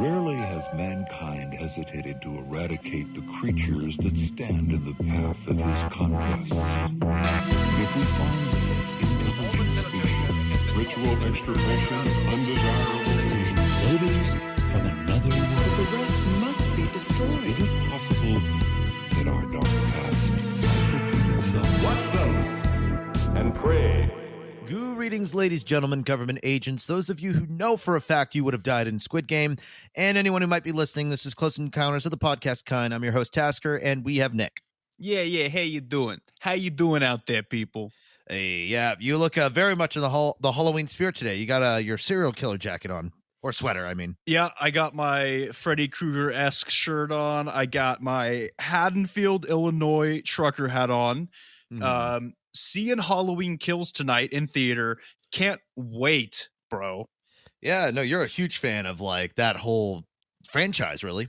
Rarely has mankind hesitated to eradicate the creatures that stand in the path of his conquest. If we find intelligent species, ritual extirpation of undesirable beings, odors from another world, the rest must be destroyed. Is it possible that our dark past might repeat itself? Watch them and pray. Greetings, ladies, gentlemen, government agents, those of you who know for a fact you would have died in Squid Game, and anyone who might be listening. This is Close Encounters of the Podcast Kind. I'm your host, Tasker, and we have Nick. Yeah, how you doing? How you doing out there, people? Hey, yeah, you look very much in the Halloween spirit today. You got your serial killer jacket on, or sweater, I mean. Yeah, I got my Freddy Krueger-esque shirt on. I got my Haddonfield, Illinois trucker hat on. Seeing Halloween Kills tonight in theater. Can't wait, bro. Yeah, no, you're a huge fan of like that whole franchise, really.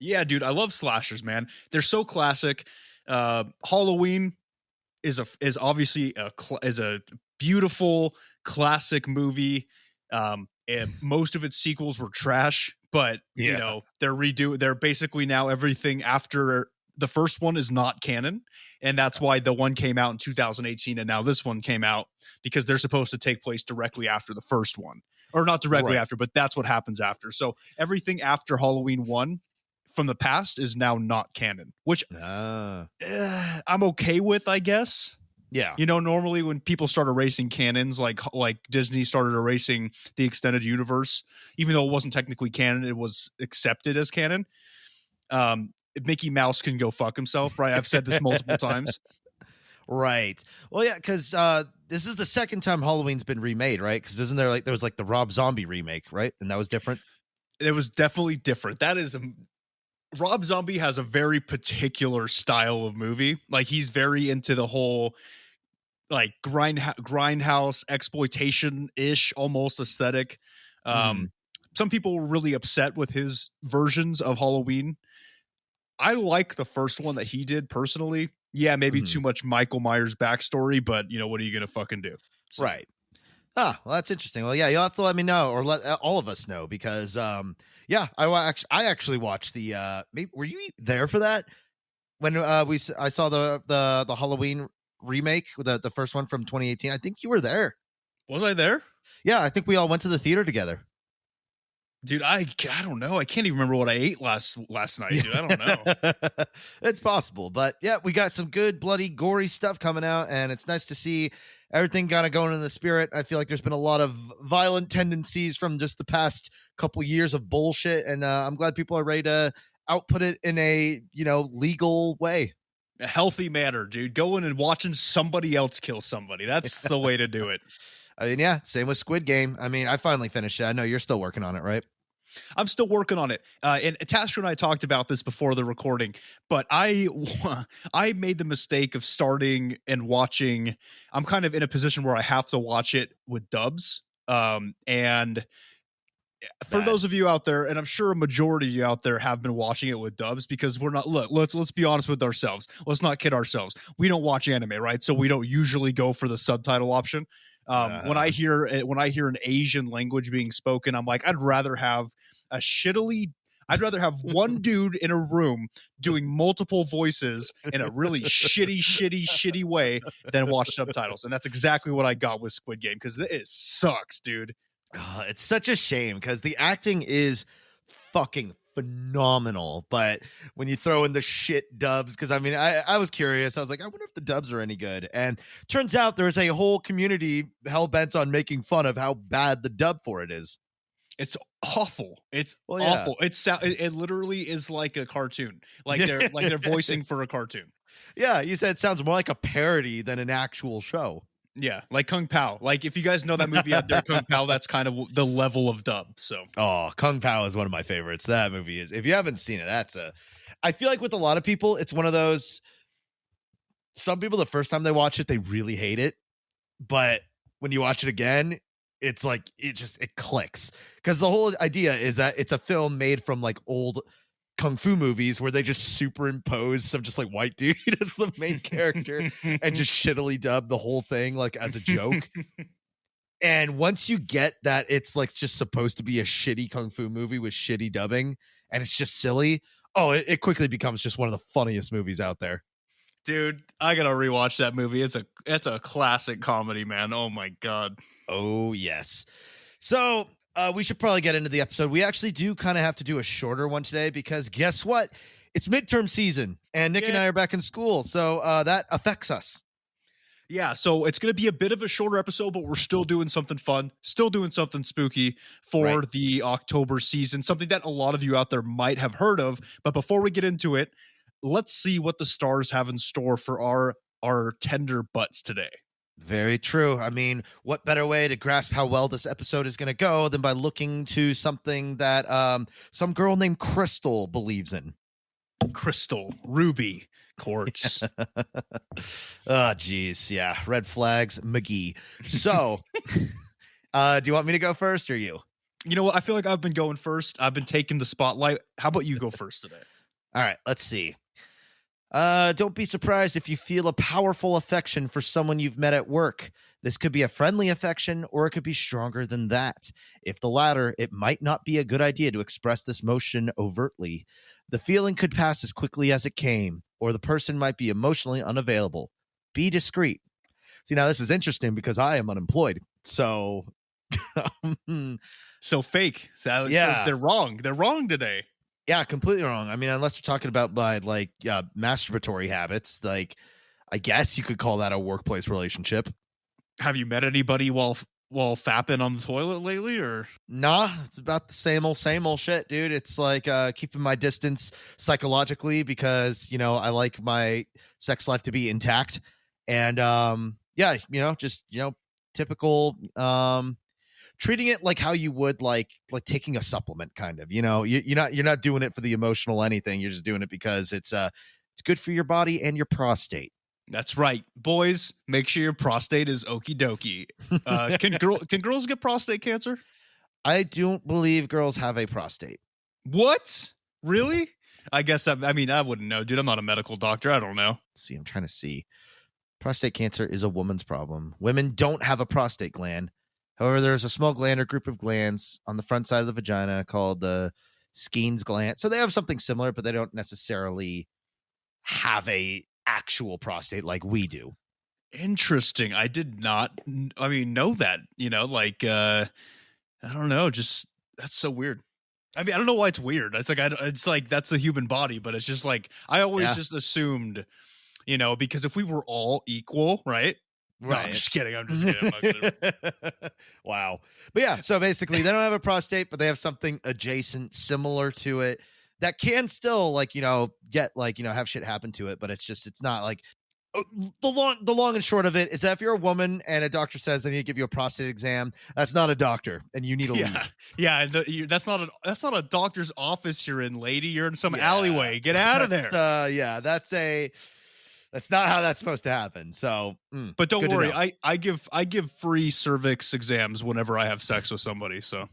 Yeah, dude, I love slashers, man. They're so classic. Halloween is obviously a beautiful classic movie. And most of its sequels were trash, but you know, they're basically now everything after the first one is not canon, and that's why the one came out in 2018 and now this one came out, because they're supposed to take place directly after the first one, or not directly after, but that's what happens after. So everything after Halloween 1 from the past is now not canon, which I'm okay with, I guess. Yeah. You know, normally when people start erasing canons, like Disney started erasing the extended universe, even though it wasn't technically canon, it was accepted as canon. Mickey Mouse can go fuck himself, right? I've said this multiple times. Right. Well, yeah, because this is the second time Halloween's been remade, right? Because isn't there there was the Rob Zombie remake, right? And that was different. It was definitely different. That is Rob Zombie has a very particular style of movie. Like, he's very into the whole like grindhouse exploitation-ish almost aesthetic. Some people were really upset with his versions of Halloween. I like the first one that he did personally. Yeah, maybe too much Michael Myers backstory, but you know, what are you going to fucking do? So. Right. Ah, well, that's interesting. Well, yeah, you'll have to let me know, or let all of us know, because yeah, I actually watched the were you there for that when I saw the Halloween remake, the first one from 2018? I think you were there. Was I there? Yeah, I think we all went to the theater together. Dude, I don't know. I can't even remember what I ate last night, dude. I don't know. It's possible. But yeah, we got some good, bloody, gory stuff coming out, and it's nice to see everything kind of going in the spirit. I feel like there's been a lot of violent tendencies from just the past couple years of bullshit, and I'm glad people are ready to output it in a, legal way. A healthy manner, dude. Going and watching somebody else kill somebody. That's the way to do it. I mean, yeah, same with Squid Game. I mean, I finally finished it. I know you're still working on it, right? I'm still working on it. And Tasker and I talked about this before the recording, but I made the mistake of starting and watching. I'm kind of in a position where I have to watch it with dubs. And for those of you out there, and I'm sure a majority of you out there have been watching it with dubs, because we're not, let's be honest with ourselves. Let's not kid ourselves. We don't watch anime, right? So we don't usually go for the subtitle option. When I hear an Asian language being spoken, I'm like, I'd rather have one dude in a room doing multiple voices in a really shitty way than watch subtitles. And that's exactly what I got with Squid Game, because it sucks, dude. It's such a shame, because the acting is fucking phenomenal, but when you throw in the shit dubs, because I mean, I was curious. I was like, I wonder if the dubs are any good, and turns out there's a whole community hell-bent on making fun of how bad the dub for it is. It's awful. It's awful. It literally is like a cartoon. Like they're voicing for a cartoon. Yeah, you said it sounds more like a parody than an actual show. Yeah, like Kung Pao. Like, if you guys know that movie out there, Kung Pao, that's kind of the level of dub. So, Kung Pao is one of my favorites. That movie is. If you haven't seen it, I feel like with a lot of people, it's one of those. Some people, the first time they watch it, they really hate it, but when you watch it again, it's like it clicks, because the whole idea is that it's a film made from like old kung fu movies where they just superimpose some just like white dude as the main character and just shittily dub the whole thing like as a joke. And once you get that it's like just supposed to be a shitty kung fu movie with shitty dubbing and it's just silly, it quickly becomes just one of the funniest movies out there. Dude, I gotta rewatch that movie. It's a classic comedy, man. Oh my god. Oh, yes. So we should probably get into the episode. We actually do kind of have to do a shorter one today because guess what? It's midterm season and Nick and I are back in school. So that affects us. Yeah, so it's going to be a bit of a shorter episode, but we're still doing something fun, still doing something spooky for the October season, something that a lot of you out there might have heard of. But before we get into it, let's see what the stars have in store for our tender butts today. Very true. I mean, what better way to grasp how well this episode is going to go than by looking to something that some girl named Crystal believes in. Crystal, ruby, quartz. Oh, geez. Yeah. Red flags, McGee. So, do you want me to go first or you? You know what? I feel like I've been going first. I've been taking the spotlight. How about you go first today? All right. Let's see. Don't be surprised if you feel a powerful affection for someone you've met at work. This could be a friendly affection, or it could be stronger than that. If the latter, it might not be a good idea to express this emotion overtly. The feeling could pass as quickly as it came, or the person might be emotionally unavailable. Be discreet. See, now this is interesting because I am unemployed. So, so fake. So they're wrong. They're wrong today. Yeah, completely wrong. I mean, unless you're talking about my masturbatory habits, like I guess you could call that a workplace relationship. Have you met anybody while fapping on the toilet lately, or? Nah, it's about the same old shit, dude. It's like keeping my distance psychologically because, I like my sex life to be intact. And just typical treating it like how you would like taking a supplement kind of, you're not doing it for the emotional anything. You're just doing it because it's good for your body and your prostate. That's right. Boys, make sure your prostate is okie dokie. Can girls get prostate cancer? I don't believe girls have a prostate. What? Really? I guess I wouldn't know, dude. I'm not a medical doctor. I don't know. See, I'm trying to see. Prostate cancer is a woman's problem. Women don't have a prostate gland. However, there's a small gland or group of glands on the front side of the vagina called the Skene's gland. So they have something similar, but they don't necessarily have a actual prostate like we do. Interesting. I did not know that, I don't know, just that's so weird. I don't know why it's weird. It's like that's the human body, but it's just like I always just assumed, because if we were all equal, right? No, I'm just kidding. I'm not gonna... Wow. But yeah, so basically they don't have a prostate, but they have something adjacent, similar to it that can still get have shit happen to it. But it's not like the long and short of it is that if you're a woman and a doctor says they need to give you a prostate exam, that's not a doctor and you need to leave. Yeah. That's not a doctor's office you're in, lady. You're in some alleyway. Get out of there. That's not how that's supposed to happen. So, but don't worry, I give free cervix exams whenever I have sex with somebody. So,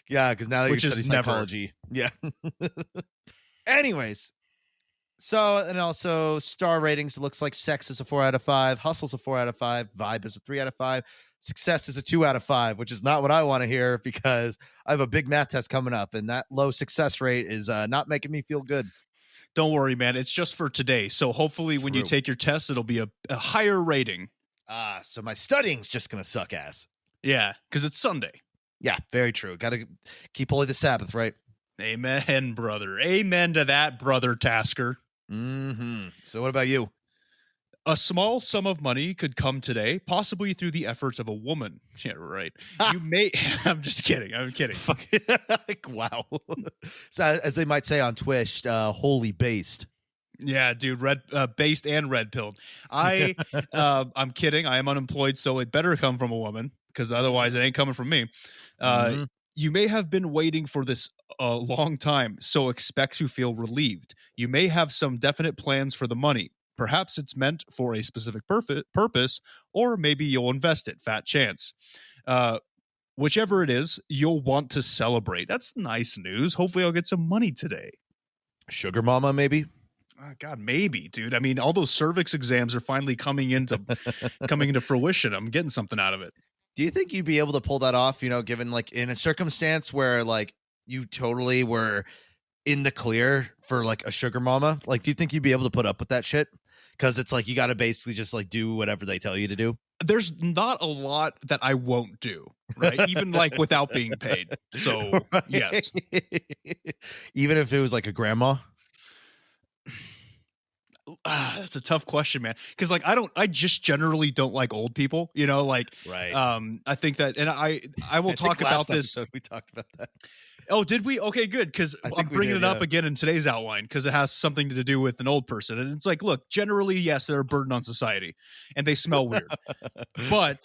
yeah, because now that you're studying psychology, yeah. Anyways, so and also star ratings. It looks like sex is a 4 out of 5, hustle's a 4 out of 5, vibe is a 3 out of 5, success is a 2 out of 5, which is not what I want to hear because I have a big math test coming up, and that low success rate is not making me feel good. Don't worry, man. It's just for today. So hopefully when you take your test, it'll be a higher rating. So my studying's just going to suck ass. Yeah, because it's Sunday. Yeah, very true. Got to keep holy the Sabbath, right? Amen, brother. Amen to that, brother Tasker. Mm-hmm. So what about you? A small sum of money could come today, possibly through the efforts of a woman. Yeah, right. You may... I'm just kidding. I'm kidding. Wow. So as they might say on Twitch, holy based. Yeah, dude, based and red pilled. I'm kidding. I am unemployed, so it better come from a woman because otherwise it ain't coming from me. You may have been waiting for this a long time, so expect to feel relieved. You may have some definite plans for the money. Perhaps it's meant for a specific purpose, or maybe you'll invest it. Fat chance. Whichever it is, you'll want to celebrate. That's nice news. Hopefully I'll get some money today. Sugar mama, maybe? God, maybe, dude. I mean, all those cervix exams are finally coming into fruition. I'm getting something out of it. Do you think you'd be able to pull that off, given like in a circumstance where like you totally were in the clear for like a sugar mama? Like, do you think you'd be able to put up with that shit? Because it's like you got to basically just like do whatever they tell you to do. There's not a lot that I won't do, right? Even like without being paid. So Right? yes. Even if it was like a grandma. That's a tough question, man. Because like I just generally don't like old people, like Right. I think that, and I will talk about this. Episode we talked about that. Oh, did we? Okay, good. Because I I'm think we bringing did, it up yeah. again in today's outline because it has something to do with an old person. And it's like, look, generally, yes, they're a burden on society and they smell weird. But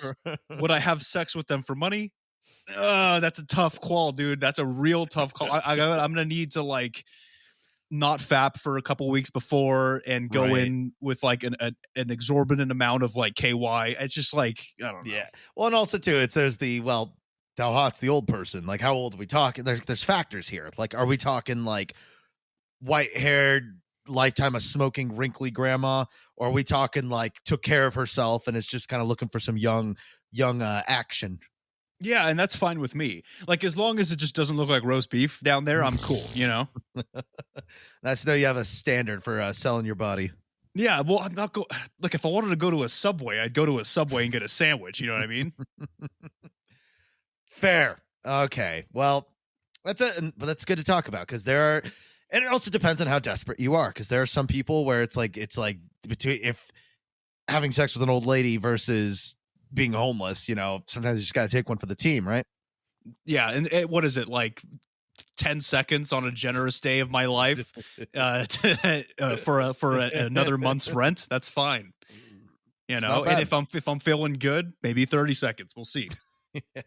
would I have sex with them for money? That's a tough call, dude. That's a real tough call. I'm going to need to like not fap for a couple weeks before and go Right. in with like an exorbitant amount of like KY. It's just like, I don't know. Yeah. Well, and also too, there's the, well, how hot's the old person? Like, how old are we talking? There's factors here. Like, are we talking like white haired, lifetime of smoking, wrinkly grandma, or are we talking like took care of herself and is just kind of looking for some young action? Yeah, and that's fine with me. Like, as long as it just doesn't look like roast beef down there, I'm cool, That's no, you have a standard for selling your body. Yeah, well, I'm not like if I wanted to go to a Subway, I'd go to a Subway and get a sandwich. You know what I mean? Fair. Okay. Well, but that's good to talk about because there are, and it also depends on how desperate you are because there are some people where it's like between if having sex with an old lady versus being homeless, sometimes you just got to take one for the team, right? Yeah, and what is it like? 10 seconds on a generous day of my life for another month's rent. That's fine. And if I'm feeling good, maybe 30 seconds. We'll see. Yeah.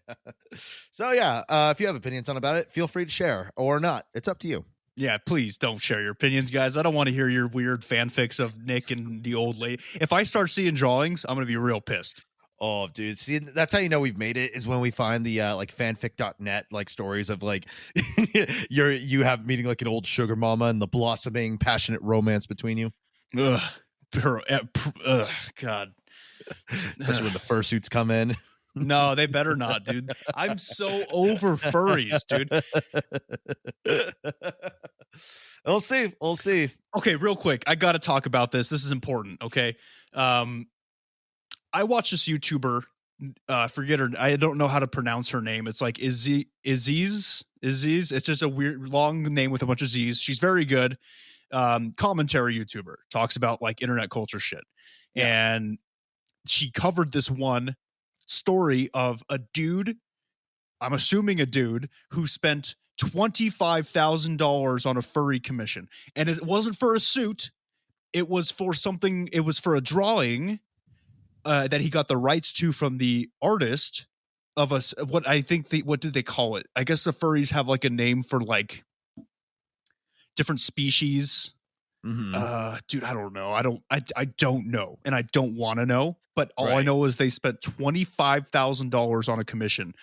So yeah, if you have opinions about it, feel free to share or not. It's up to you. Yeah, please don't share your opinions, guys. I don't want to hear your weird fanfics of Nick and the old lady. If I start seeing drawings, I'm going to be real pissed. Oh, dude. See, that's how you know we've made it is when we find the like fanfic.net like stories of like you have meeting like an old sugar mama and the blossoming passionate romance between you. Ugh. God. Especially when the fursuits come in. No, they better not, dude. I'm so over furries, dude. We'll see. We'll see. Okay, real quick. I got to talk about this. This is important. Okay. I watched this YouTuber. Forget her. I don't know how to pronounce her name. It's like Aziz. It's just a weird long name with a bunch of Z's. She's very good. Commentary YouTuber, talks about like internet culture shit. Yeah. And she covered this one story of a dude, I'm assuming a dude, who spent $25,000 on a furry commission. And it wasn't for a suit. It was for something. It was for a drawing that he got the rights to from the artist of us. What I think what did they call it? I guess the furries have like a name for like different species. Mm-hmm. Dude, I don't know. I don't know, and I don't want to know. But all I know is they spent $25,000 on a commission.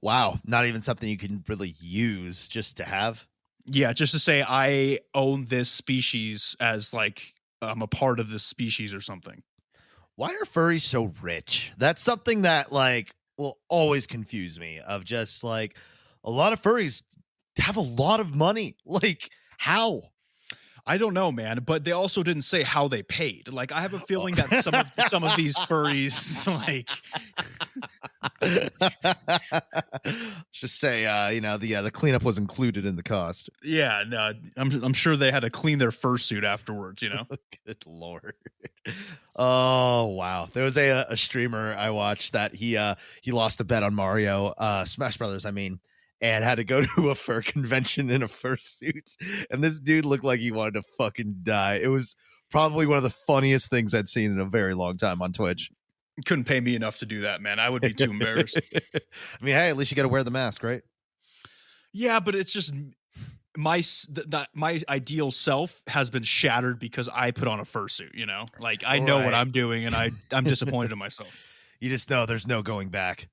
Wow, not even something you can really use just to have. Yeah, just to say I own this species as like I'm a part of this species or something. Why are furries so rich? That's something that like will always confuse me. Of just like a lot of furries have a lot of money. Like how? I don't know, man, but they also didn't say how they paid. Like, I have a feeling that some of these furries, like, just say, the cleanup was included in the cost. Yeah, no, I'm sure they had to clean their fursuit afterwards. Good Lord. Oh wow, there was a streamer I watched that he lost a bet on Mario, Smash Brothers, I mean. And had to go to a fur convention in a fursuit. And this dude looked like he wanted to fucking die. It was probably one of the funniest things I'd seen in a very long time on Twitch. Couldn't pay me enough to do that, man. I would be too embarrassed. I mean, hey, at least you got to wear the mask, right? Yeah, but it's just my ideal self has been shattered because I put on a fursuit, Like, I know what I'm doing, and I'm disappointed in myself. You just know there's no going back.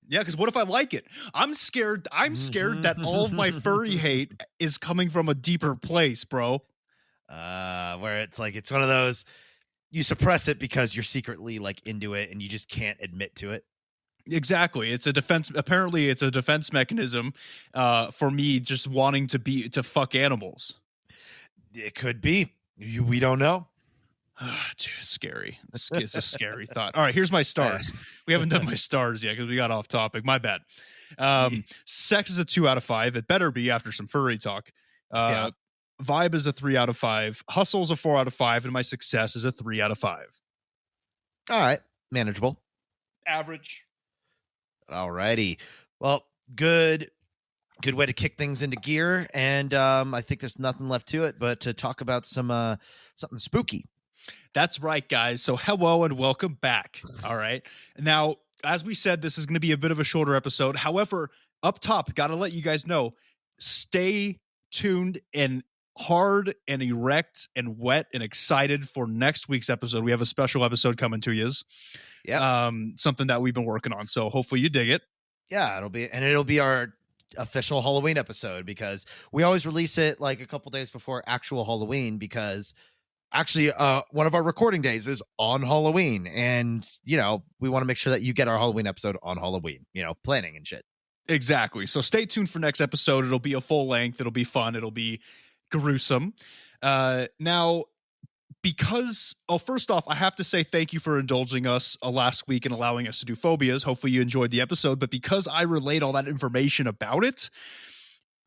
Yeah, because what if I like it? I'm scared that all of my furry hate is coming from a deeper place, bro. Where it's like it's one of those you suppress it because you're secretly like into it and you just can't admit to it. Exactly. It's a defense. Apparently, it's a defense mechanism for me just wanting to fuck animals. It could be. We don't know. Dude, scary. It's a scary thought. All right, here's my stars. We haven't done my stars yet because we got off topic. My bad. Sex is a 2 out of 5. It better be after some furry talk. Vibe is a 3 out of 5. Hustle is a 4 out of 5. And my success is a 3 out of 5. All right. Manageable. Average. All righty. Well, good way to kick things into gear. And I think there's nothing left to it but to talk about some something spooky. That's right, guys. So hello and welcome back. All right. Now, as we said, this is going to be a bit of a shorter episode. However, up top, got to let you guys know, stay tuned and hard and erect and wet and excited for next week's episode. We have a special episode coming to you. Yeah. Something that we've been working on. So hopefully you dig it. Yeah, it'll be our official Halloween episode because we always release it like a couple days before actual Halloween because actually one of our recording days is on Halloween, and we want to make sure that you get our Halloween episode on Halloween, planning and shit. Exactly. So stay tuned for next episode. It'll be a full length. It'll be fun. It'll be gruesome. Now, because first off, I have to say thank you for indulging us last week and allowing us to do phobias. Hopefully you enjoyed the episode, but because I relayed all that information about it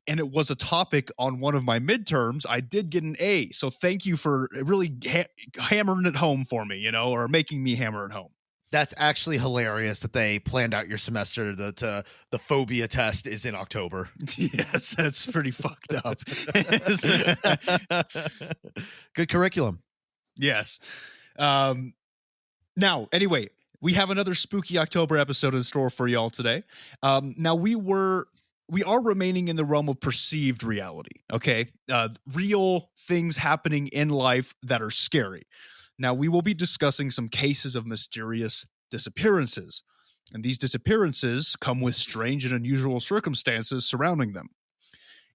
and it was a topic on one of my midterms, I did get an A. So thank you for really hammering it home for me, or making me hammer it home. That's actually hilarious that they planned out your semester. The phobia test is in October. Yes, that's pretty fucked up. Good curriculum. Yes. Now, anyway, we have another spooky October episode in store for y'all today. Now we are remaining in the realm of perceived reality. Okay. Real things happening in life that are scary. Now, we will be discussing some cases of mysterious disappearances, and these disappearances come with strange and unusual circumstances surrounding them.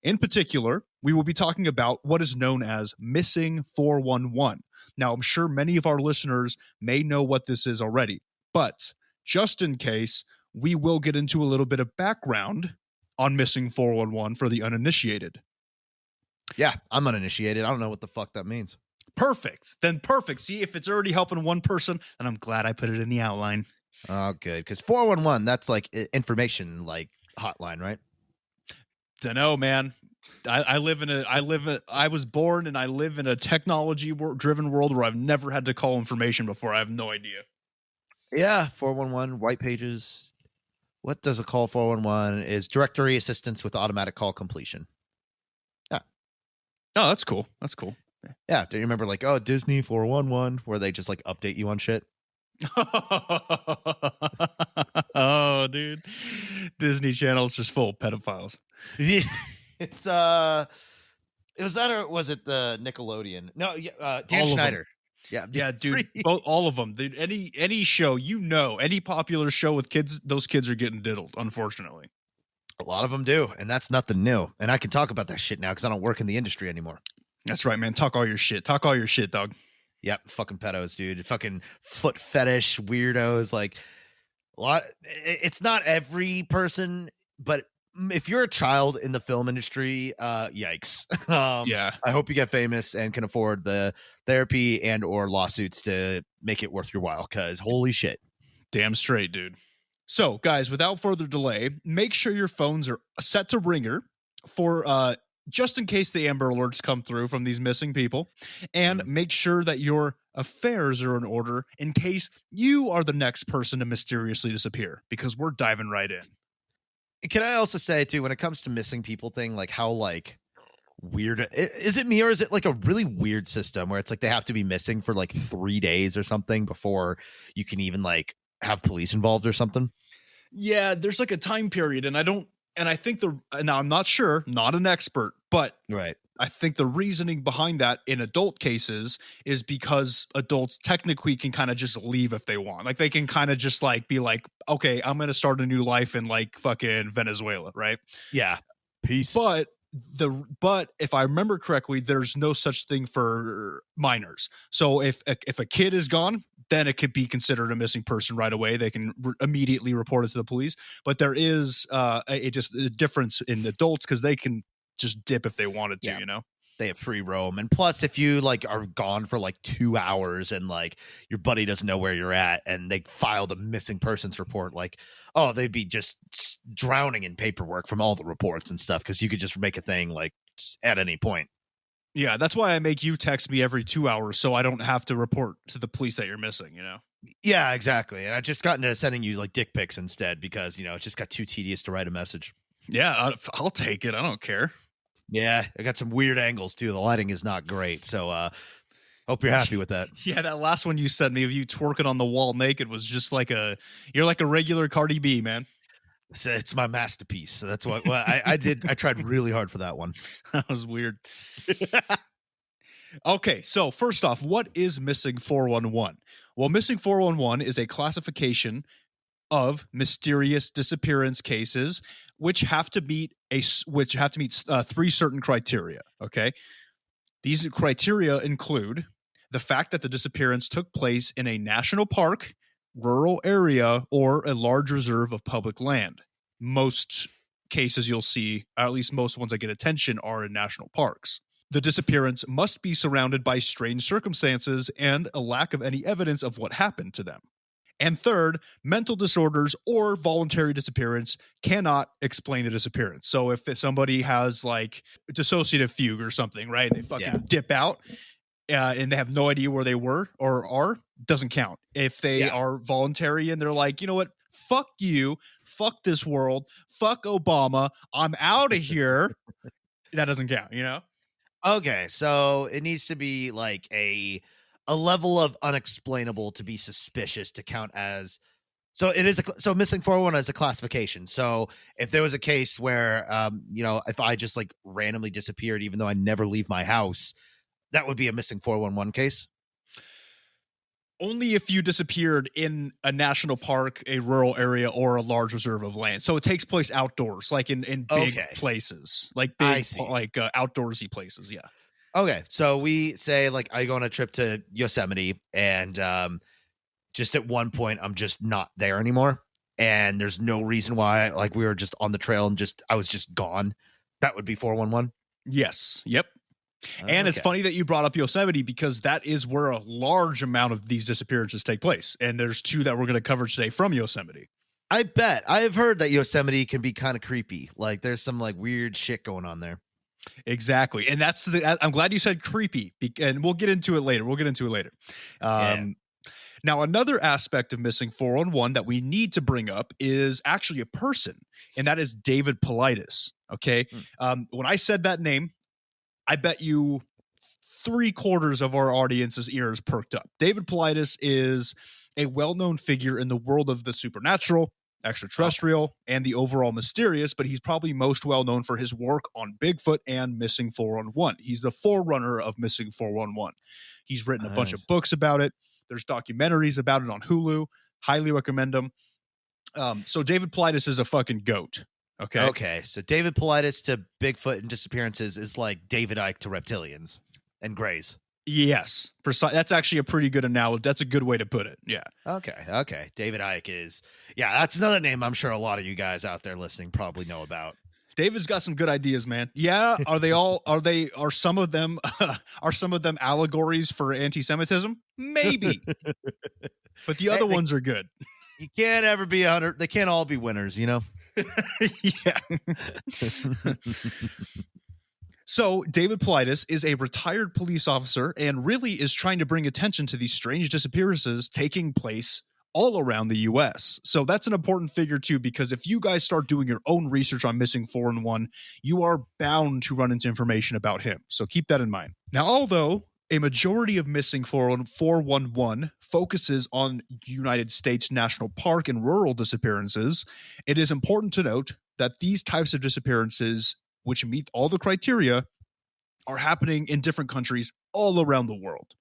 In particular, we will be talking about what is known as missing 411. Now, I'm sure many of our listeners may know what this is already, but just in case, we will get into a little bit of background on missing 411 for the uninitiated. Yeah, I'm uninitiated. I don't know what the fuck that means. Perfect. Then perfect. See, if it's already helping one person, then I'm glad I put it in the outline. Oh, good. Because 411, that's like information, like hotline, right? Dunno, man. I was born and I live in a technology driven world where I've never had to call information before. I have no idea. Yeah, 411, white pages. What does a call 411 is directory assistance with automatic call completion. Yeah. Oh, that's cool. That's cool. Yeah. Do you remember Disney 411 where they just update you on shit? Oh, dude. Disney Channel is just full of pedophiles. It's it was that, or was it the Nickelodeon? No, Dan Schneider. Yeah, dude. All of them. Dude, any show, any popular show with kids, those kids are getting diddled, unfortunately. A lot of them do, and that's nothing new. And I can talk about that shit now because I don't work in the industry anymore. That's right, man. Talk all your shit. Talk all your shit, dog. Yep, fucking pedos, dude. Fucking foot fetish weirdos. Like a lot. It's not every person, but if you're a child in the film industry, yikes. Yeah. I hope you get famous and can afford the therapy and or lawsuits to make it worth your while. Because holy shit. Damn straight, dude. So, guys, without further delay, make sure your phones are set to ringer for just in case the Amber Alerts come through from these missing people, and make sure that your affairs are in order in case you are the next person to mysteriously disappear, because we're diving right in. Can I also say, too, when it comes to missing people thing, how weird is it me, or is it a really weird system where it's they have to be missing for 3 days or something before you can even have police involved or something? Yeah, there's a time period, and I think now I'm not sure, not an expert, but right. I think the reasoning behind that in adult cases is because adults technically can kind of just leave if they want. They can kind of just be okay, I'm going to start a new life in fucking Venezuela, right? Yeah. Peace. But if I remember correctly, there's no such thing for minors. So if a kid is gone, then it could be considered a missing person right away. They can immediately report it to the police. But there is a difference in adults because they can just dip if they wanted to, you know? They have free roam. And plus, if you like are gone for like 2 hours and like your buddy doesn't know where you're at and they filed a missing persons report, like, oh, they'd be just drowning in paperwork from all the reports and stuff because you could just make a thing like at any point. Yeah, that's why I make you text me every 2 hours so I don't have to report to the police that you're missing, you know? Yeah, exactly. And I just got into sending you like dick pics instead because, you know, it just got too tedious to write a message. Yeah, I'll take it. I don't care. Yeah, I got some weird angles too. The lighting is not great. So hope you're happy with that. Yeah, that last one you sent me of you twerking on the wall naked was just like you're like a regular Cardi B, man. So it's my masterpiece. So that's what I did. I tried really hard for that one. That was weird. Okay, so first off, what is Missing 411? Well, Missing 411 is a classification of mysterious disappearance cases which have to meet three certain criteria. Okay, these criteria include the fact that the disappearance took place in a national park, rural area, or a large reserve of public land. Most cases you'll see, at least most ones that get attention, are in national parks. The disappearance must be surrounded by strange circumstances and a lack of any evidence of what happened to them. And third, mental disorders or voluntary disappearance cannot explain the disappearance. So if somebody has like dissociative fugue or something, right, and they fucking dip out and they have no idea where they were or are, doesn't count. If they are voluntary and they're like, you know what, fuck you, fuck this world, fuck Obama, I'm out of here, that doesn't count, you know? Okay, so it needs to be like a level of unexplainable to be suspicious to count as. So it is so missing 411 is a classification. So if there was a case where you know, if I just like randomly disappeared even though I never leave my house, that would be a missing 411 case. Only if you disappeared in a national park, a rural area, or a large reserve of land. So it takes place outdoors, like in big places, like big, like outdoorsy places. Yeah. Okay. So we say like I go on a trip to Yosemite and just at one point I'm just not there anymore. And there's no reason why, like we were just on the trail and I was just gone. That would be 411. Yes. Yep. And it's funny that you brought up Yosemite because that is where a large amount of these disappearances take place. And there's two that we're going to cover today from Yosemite. I bet. I have heard that Yosemite can be kind of creepy. Like there's some like weird shit going on there. Exactly. And I'm glad you said creepy and we'll get into it later. Now, another aspect of Missing 411 that we need to bring up is actually a person, and that is David Paulides. Okay. When I said that name, I bet you 3/4 of our audience's ears perked up. David Paulides is a well-known figure in the world of the supernatural, extraterrestrial, and the overall mysterious, but he's probably most well-known for his work on Bigfoot and Missing 411. He's the forerunner of Missing 411. He's written a bunch of books about it. There's documentaries about it on Hulu. Highly recommend them. So David Paulides is a fucking goat. Okay. So David Paulides to Bigfoot and disappearances is like David Icke to reptilians and grays. Yes, that's actually a pretty good analogy. That's a good way to put it. Yeah. Okay. David Icke is, that's another name I'm sure a lot of you guys out there listening probably know about. David's got some good ideas, man. Yeah. Are some of them allegories for anti-Semitism? Maybe. But the other ones are good. You can't ever be 100. They can't all be winners, you know? Yeah. So David Paulides is a retired police officer and really is trying to bring attention to these strange disappearances taking place all around the U.S. So that's an important figure too, because if you guys start doing your own research on Missing 411, you are bound to run into information about him. So keep that in mind. Now, although a majority of Missing 411 focuses on United States National Park and rural disappearances, it is important to note that these types of disappearances, which meet all the criteria, are happening in different countries all around the world.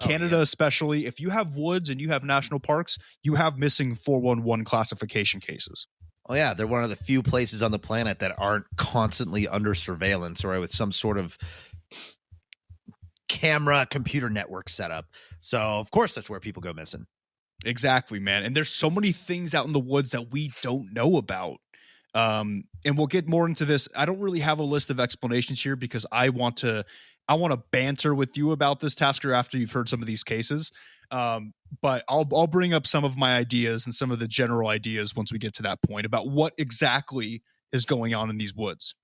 Canada, especially. If you have woods and you have national parks, you have Missing 411 classification cases. Oh, yeah. They're one of the few places on the planet that aren't constantly under surveillance or with some sort of camera computer network setup. So of course that's where people go missing. Exactly, man. And there's so many things out in the woods that we don't know about. And we'll get more into this. I don't really have a list of explanations here because I want to banter with you about this, Tasker, after you've heard some of these cases. But I'll bring up some of my ideas and some of the general ideas once we get to that point about what exactly is going on in these woods.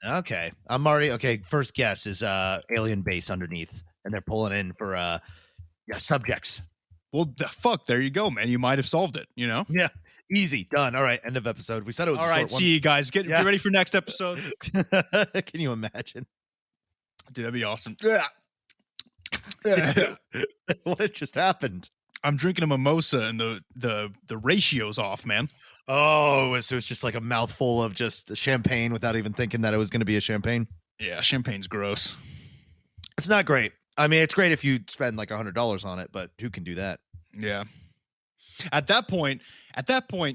Okay. I'm already okay. First guess is alien base underneath, and they're pulling in for subjects. Well, fuck, there you go, man. You might have solved it, you know? Yeah. Easy. Done. All right. End of episode. We said it was all a right. short See you guys. Get ready for next episode. Can you imagine? Dude, that'd be awesome. What just happened? I'm drinking a mimosa and the ratio's off, man. Oh, so it's just like a mouthful of just champagne without even thinking that it was going to be a champagne. Yeah, champagne's gross. It's not great. I mean, it's great if you spend like $100 on it, but who can do that? Yeah. At that point,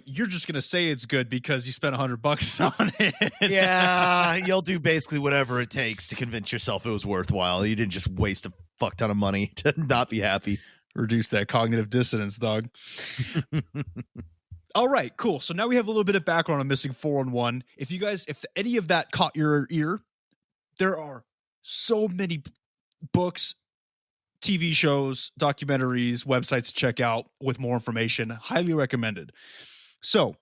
you're just gonna say it's good because you spent $100 on it. Yeah, you'll do basically whatever it takes to convince yourself it was worthwhile. You didn't just waste a fuck ton of money to not be happy. Reduce that cognitive dissonance, dog. All right, cool. So now we have a little bit of background on Missing 411. If any of that caught your ear, there are so many books, TV shows, documentaries, websites to check out with more information. Highly recommended. So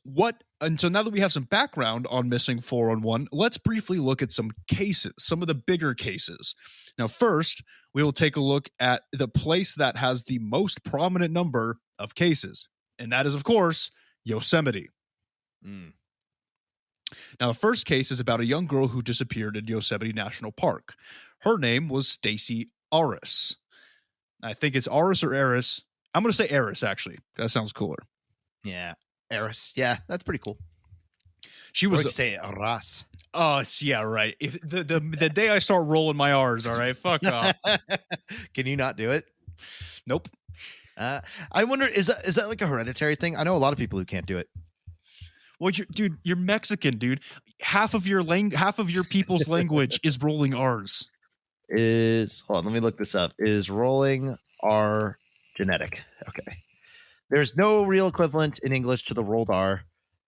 now that we have some background on Missing 411, let's briefly look at some cases, some of the bigger cases. Now, first, we will take a look at the place that has the most prominent number of cases, and that is, of course, Yosemite. Now, the first case is about a young girl who disappeared in Yosemite National Park. Her name was Stacy Aris. I think it's Aris or Eris. I'm going to say Eris, actually. That sounds cooler. Yeah, Eris. Yeah, that's pretty cool. She was say Aras. Oh, yeah, right. If the day I start rolling my R's, all right, fuck off. Can you not do it? Nope. I wonder, is that like a hereditary thing? I know a lot of people who can't do it. Well, you're Mexican, dude. Half of your people's language is rolling R's. Hold on, let me look this up. Is rolling R genetic? Okay. There's no real equivalent in English to the rolled R.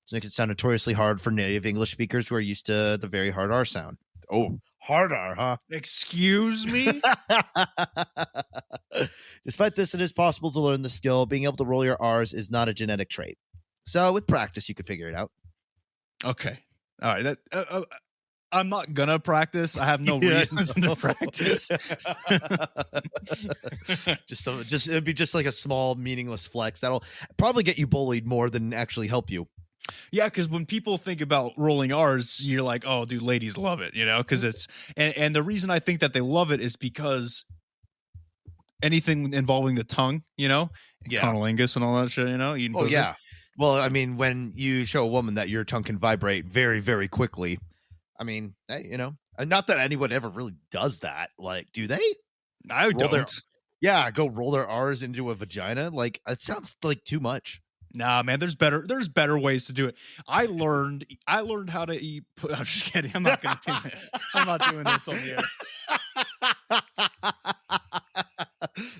This makes it sound notoriously hard for native English speakers who are used to the very hard R sound. Oh, hard R, huh? Excuse me? Despite this, it is possible to learn the skill. Being able to roll your R's is not a genetic trait. So with practice, you could figure it out. Okay. All right. I'm not gonna practice. I have no reasons to practice. just it'd be just like a small meaningless flex that'll probably get you bullied more than actually help you. Yeah, because when people think about rolling R's, you're like, oh, dude, ladies love it, you know, because it's and the reason I think that they love it is because anything involving the tongue, you know, conolingus and all that shit, you know. Oh yeah. Well, I mean, when you show a woman that your tongue can vibrate very, very quickly, I mean, hey, you know, not that anyone ever really does that. Like, do they? I don't. Go roll their R's into a vagina. Like, it sounds like too much. Nah, man, there's better ways to do it. I learned how to eat. I'm just kidding. I'm not going to do this. I'm not doing this on the air.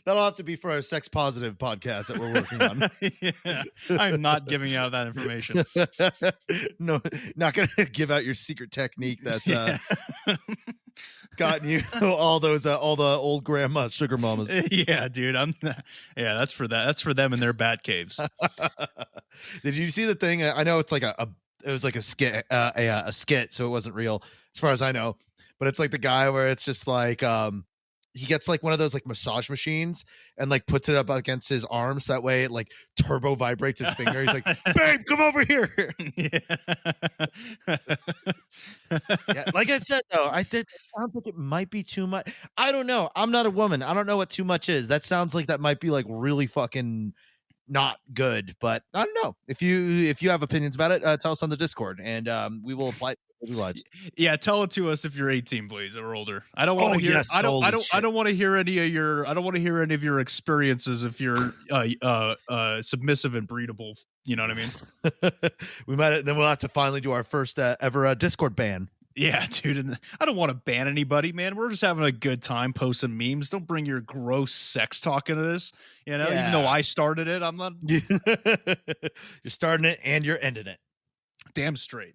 That'll have to be for our sex positive podcast that we're working on. Yeah, I'm not giving out that information. No, not going to give out your secret technique that's gotten you all the old grandma sugar mamas. Yeah, dude. That's for that. That's for them in their bat caves. Did you see the thing? I know it's like it was like a skit, a skit, so it wasn't real as far as I know. But it's like the guy where it's just like he gets like one of those like massage machines and like puts it up against his arm so that way it like turbo vibrates his finger. He's like, babe, come over here. Yeah, like I said though, I don't think it might be too much. I don't know. I'm not a woman. I don't know what too much is. That sounds like that might be like really fucking not good, but I don't know. If you have opinions about it, tell us on the Discord and we will apply it. Yeah, tell it to us if you're 18, please, or older. I don't want to hear. Yes, I don't want to hear any of your. I don't want to hear any of your experiences if you're submissive and breedable. You know what I mean? We might. Then we'll have to finally do our first ever Discord ban. Yeah, dude. And I don't want to ban anybody, man. We're just having a good time posting memes. Don't bring your gross sex talk into this. You know, even though Yeah. I started it, I'm not You're starting it and you're ending it. damn straight.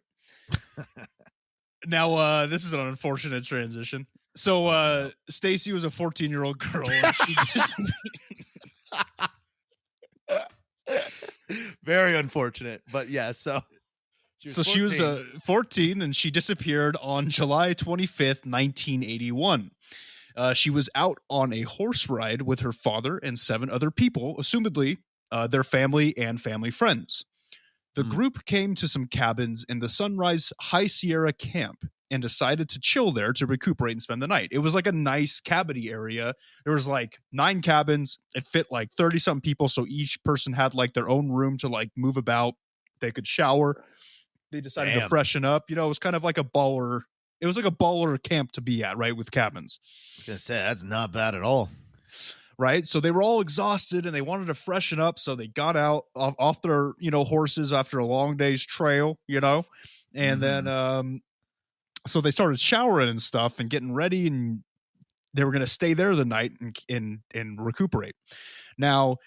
Now, this is an unfortunate transition. So, Stacy was a 14-year-old girl, and she just Very unfortunate, but yeah. So she was 14, and she disappeared on July 25th, 1981. She was out on a horse ride with her father and 7 other people, assumedly their family and family friends. The group came to some cabins in the Sunrise High Sierra camp and decided to chill there to recuperate and spend the night. It was like a nice cabiny area. There was like 9 cabins. It fit like 30 something people. So each person had like their own room to like move about. They could shower. They decided to freshen up. You know, it was kind of like a baller. It was like a baller camp to be at, right? With cabins. I was gonna say that's not bad at all. Right. So they were all exhausted and they wanted to freshen up. So they got out off their, horses after a long day's trail, and then, so they started showering and stuff and getting ready, and they were going to stay there the night and recuperate. Now,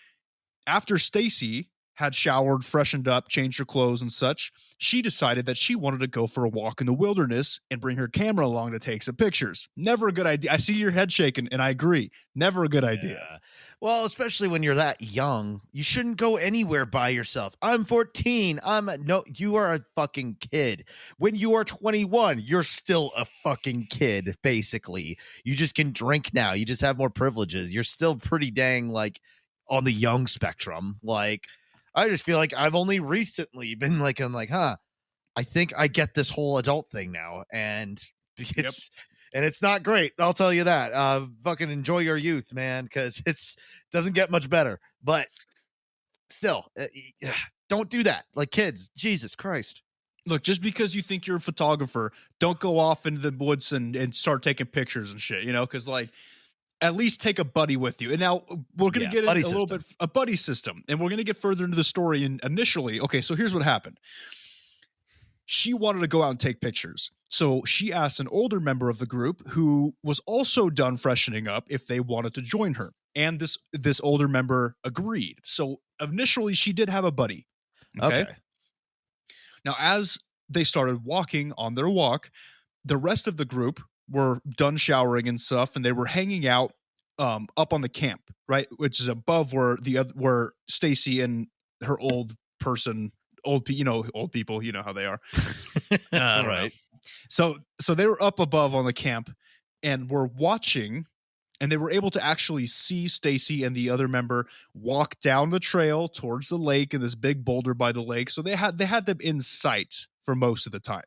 after Stacy had showered, freshened up, changed her clothes and such, she decided that she wanted to go for a walk in the wilderness and bring her camera along to take some pictures. Never a good idea. I see your head shaking, and I agree. Never a good idea. Well, especially when you're that young, you shouldn't go anywhere by yourself. I'm 14. You are a fucking kid. When you are 21, you're still a fucking kid, basically. You just can drink now. You just have more privileges. You're still pretty dang like on the young spectrum. Like, I just feel like I've only recently been like, I think I get this whole adult thing now. And it's not great. I'll tell you that. Fucking enjoy your youth, man, because it's doesn't get much better. But still, don't do that. Like, kids, Jesus Christ. Look, just because you think you're a photographer, don't go off into the woods and start taking pictures and shit, because like, at least take a buddy with you. And now we're going to get into a little bit a buddy system, and we're going to get further into the story. And initially, okay, so here's what happened. She wanted to go out and take pictures. So she asked an older member of the group who was also done freshening up if they wanted to join her. And this older member agreed. So initially she did have a buddy. Okay. Now, as they started walking on their walk, the rest of the group were done showering and stuff, and they were hanging out up on the camp, right, which is above where Stacy and her old people, you know how they are. Right. So they were up above on the camp and were watching, and they were able to actually see Stacy and the other member walk down the trail towards the lake and this big boulder by the lake. So they had them in sight for most of the time.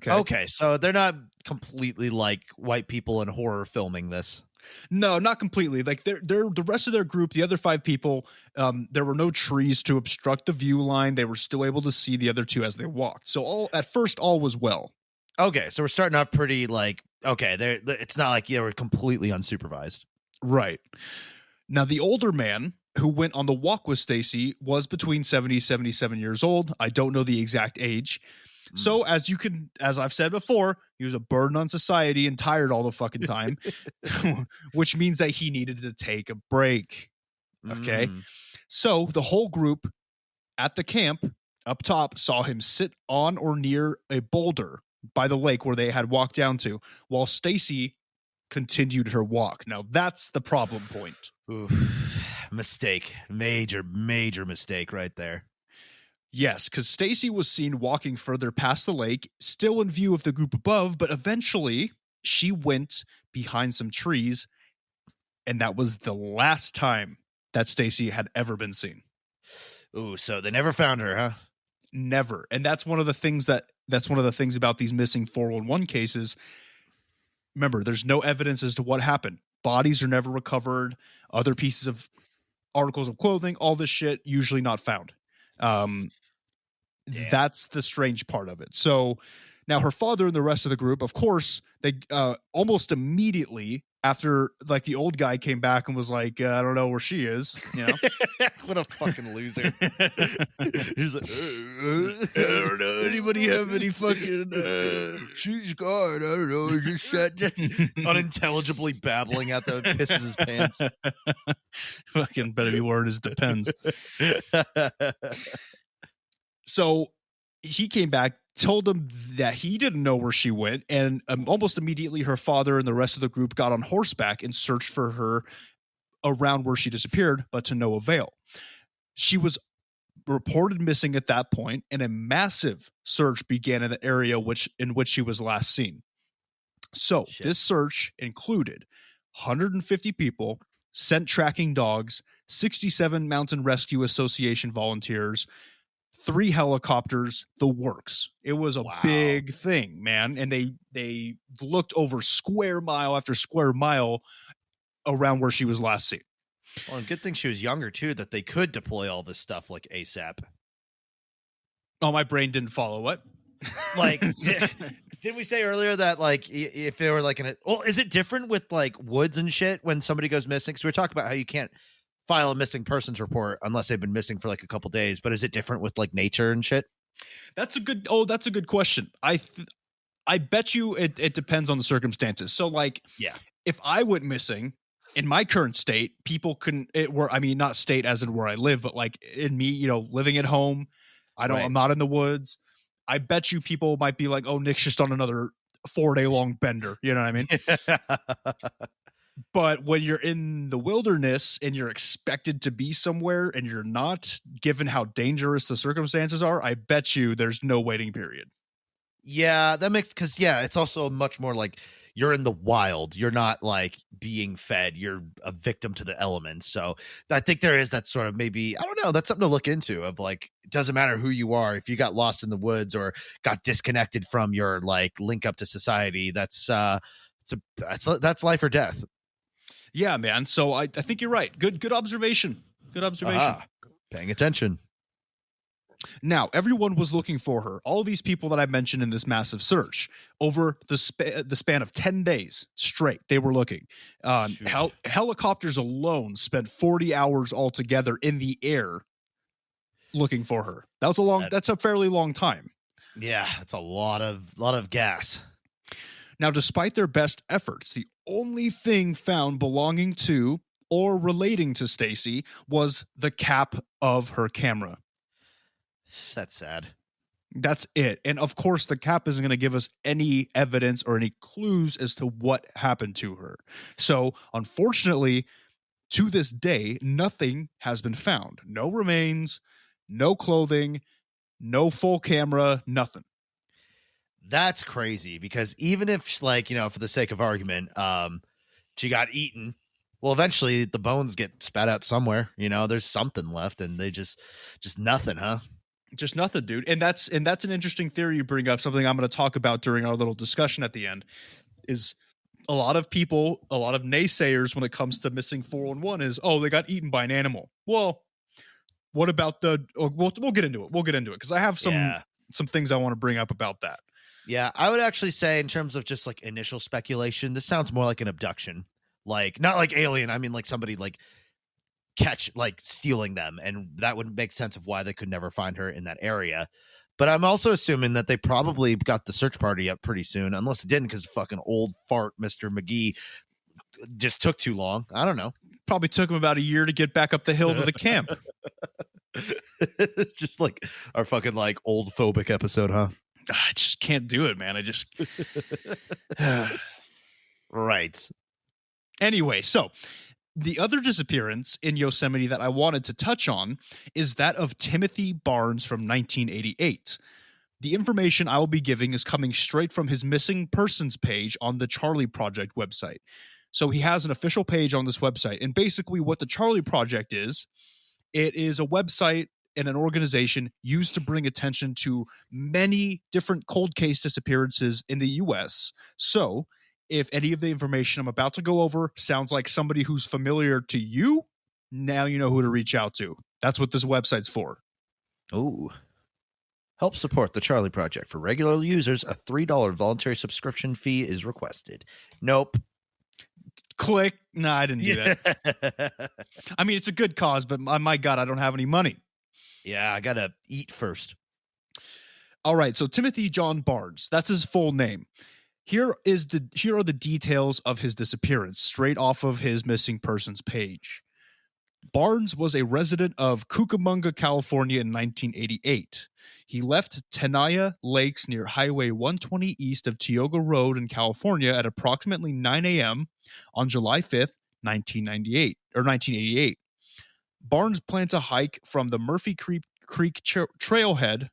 Okay. So they're not completely like white people in horror filming this. No, not completely. Like they're the rest of their group, the other 5 people, there were no trees to obstruct the view line. They were still able to see the other 2 as they walked. So at first all was well. Okay, so we're starting off pretty like, okay, it's not like you were completely unsupervised. Right. Now, the older man who went on the walk with Stacy was between 70 77 years old. I don't know the exact age. So as I've said before, he was a burden on society and tired all the fucking time, which means that he needed to take a break. Okay. So the whole group at the camp up top saw him sit on or near a boulder by the lake where they had walked down to, while Stacy continued her walk. Now that's the problem point. Oof. Mistake. Major mistake right there. Yes, because Stacy was seen walking further past the lake, still in view of the group above, but eventually she went behind some trees, and that was the last time that Stacy had ever been seen. Ooh, so they never found her, huh? Never. And that's one of the things about these missing 411 cases. Remember, there's no evidence as to what happened. Bodies are never recovered. Other pieces of articles of clothing, all this shit, usually not found. That's the strange part of it. So now her father and the rest of the group, of course, they almost immediately after like the old guy came back and was like, I don't know where she is, you know. What a fucking loser. He's like, I don't know. Anybody have any fucking she's gone. I don't know. Just sat unintelligibly babbling at them, pisses his pants. Fucking better be wearing his Depends. So he came back, told him that he didn't know where she went, and almost immediately her father and the rest of the group got on horseback and searched for her around where she disappeared, but to no avail. She was reported missing at that point, and a massive search began in the area in which she was last seen. So this search included 150 people, scent tracking dogs, 67 Mountain Rescue Association volunteers, 3 helicopters, the works. It was a big thing, man. And they looked over square mile after square mile around where she was last seen. Well, and good thing she was younger too, that they could deploy all this stuff like ASAP. Oh, my brain didn't follow what? Like, didn't we say earlier that like if they were like is it different with like woods and shit when somebody goes missing? So we're talking about how you can't file a missing persons report unless they've been missing for like a couple days, but is it different with like nature and shit? That's a good question. I bet you it depends on the circumstances. So like, yeah, if I went missing in my current state, people couldn't not state as in where I live, but like in me, you know, living at home, I'm not in the woods. I bet you people might be like, oh, Nick's just on another 4-day long bender. You know what I mean? But when you're in the wilderness and you're expected to be somewhere and you're not, given how dangerous the circumstances are, I bet you there's no waiting period. Yeah, that makes, because it's also much more like you're in the wild. You're not like being fed. You're a victim to the elements. So I think there is that sort of, maybe, I don't know, that's something to look into, of like, it doesn't matter who you are. If you got lost in the woods or got disconnected from your like link up to society, that's life or death. Yeah, man. So I think you're right. Good observation. Good observation. Paying attention. Now, everyone was looking for her. All these people that I mentioned in this massive search over the span of 10 days straight, they were looking. Helicopters alone spent 40 hours altogether in the air looking for her. That's a fairly long time. Yeah, that's a lot of gas. Now, despite their best efforts, the only thing found belonging to or relating to Stacy was the cap of her camera. That's sad. That's it. And of course, the cap isn't going to give us any evidence or any clues as to what happened to her. So, unfortunately, to this day, nothing has been found. No remains, no clothing, no full camera, nothing. That's crazy, because even if, like, you know, for the sake of argument, she got eaten, well, eventually the bones get spat out somewhere. You know, there's something left, and they just nothing, huh? Just nothing, dude. And that's an interesting theory you bring up. Something I'm going to talk about during our little discussion at the end is a lot of naysayers when it comes to missing 411 is, oh, they got eaten by an animal. Well, what about we'll get into it. We'll get into it because I have some things I want to bring up about that. Yeah, I would actually say, in terms of just like initial speculation, this sounds more like an abduction. Like, not like alien. I mean, like somebody like stealing them, and that would make sense of why they could never find her in that area. But I'm also assuming that they probably got the search party up pretty soon, unless it didn't, because fucking old fart Mr. McGee just took too long. I don't know. Probably took him about a year to get back up the hill to the camp. It's just like our fucking like old phobic episode, huh? I just can't do it, man. I just right. Anyway, so the other disappearance in Yosemite that I wanted to touch on is that of Timothy Barnes from 1988. The information I will be giving is coming straight from his missing persons page on the Charlie Project website. So he has an official page on this website. And basically what the Charlie Project is, it is a website and an organization used to bring attention to many different cold case disappearances in the U.S. So if any of the information I'm about to go over sounds like somebody who's familiar to you, now you know who to reach out to. That's what this website's for. Ooh. Help support the Charlie Project. For regular users, a $3 voluntary subscription fee is requested. Nope. Click. No, I didn't do that. I mean, it's a good cause, but my God, I don't have any money. Yeah, I gotta eat first. All right, so Timothy John Barnes, that's his full name. Here are the details of his disappearance, straight off of his missing persons page. Barnes was a resident of Cucamonga, California in 1988. He left Tenaya Lakes near Highway 120 east of Tioga Road in California at approximately 9 a.m. on July 5th, 1988. Barnes planned to hike from the Murphy Creek trailhead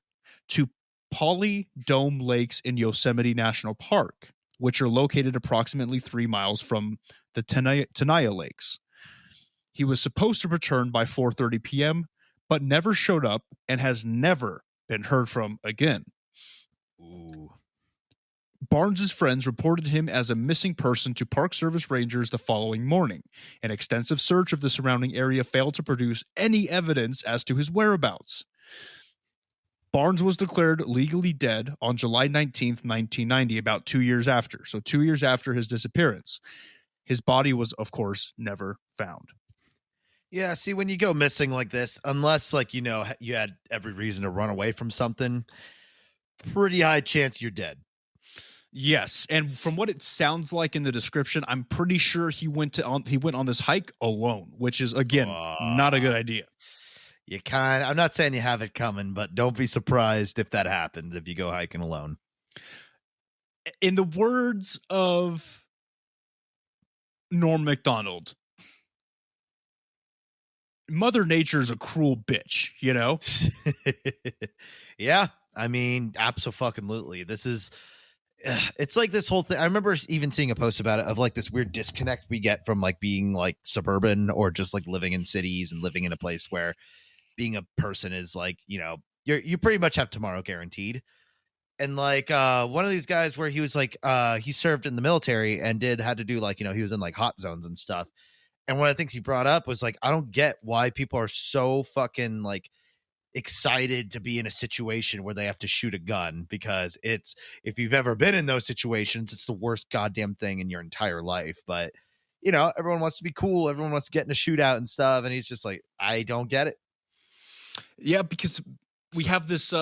to Poly Dome Lakes in Yosemite National Park, which are located approximately 3 miles from the Tenaya Lakes. He was supposed to return by 4:30 p.m., but never showed up and has never been heard from again. Ooh. Barnes's friends reported him as a missing person to Park Service rangers the following morning. An extensive search of the surrounding area failed to produce any evidence as to his whereabouts. Barnes was declared legally dead on July 19th, 1990, about 2 years after. So 2 years after his disappearance. His body was, of course, never found. Yeah, see, when you go missing like this, unless like you had every reason to run away from something, pretty high chance you're dead. Yes, and from what it sounds like in the description, I'm pretty sure he went on this hike alone, which is again not a good idea. I'm not saying you have it coming, but don't be surprised if that happens if you go hiking alone. In the words of Norm Macdonald, Mother Nature's a cruel bitch, you know? Yeah, I mean, abso-fucking-lutely. This is, it's like this whole thing. I remember even seeing a post about it of like this weird disconnect we get from like being like suburban or just like living in cities and living in a place where being a person is like, you pretty much have tomorrow guaranteed. And like one of these guys where he was like, he served in the military and had to do like, he was in like hot zones and stuff. And one of the things he brought up was like, I don't get why people are so fucking like excited to be in a situation where they have to shoot a gun, because if you've ever been in those situations, it's the worst goddamn thing in your entire life. But everyone wants to be cool. Everyone wants to get in a shootout and stuff. And he's just like, I don't get it. Yeah, because we have this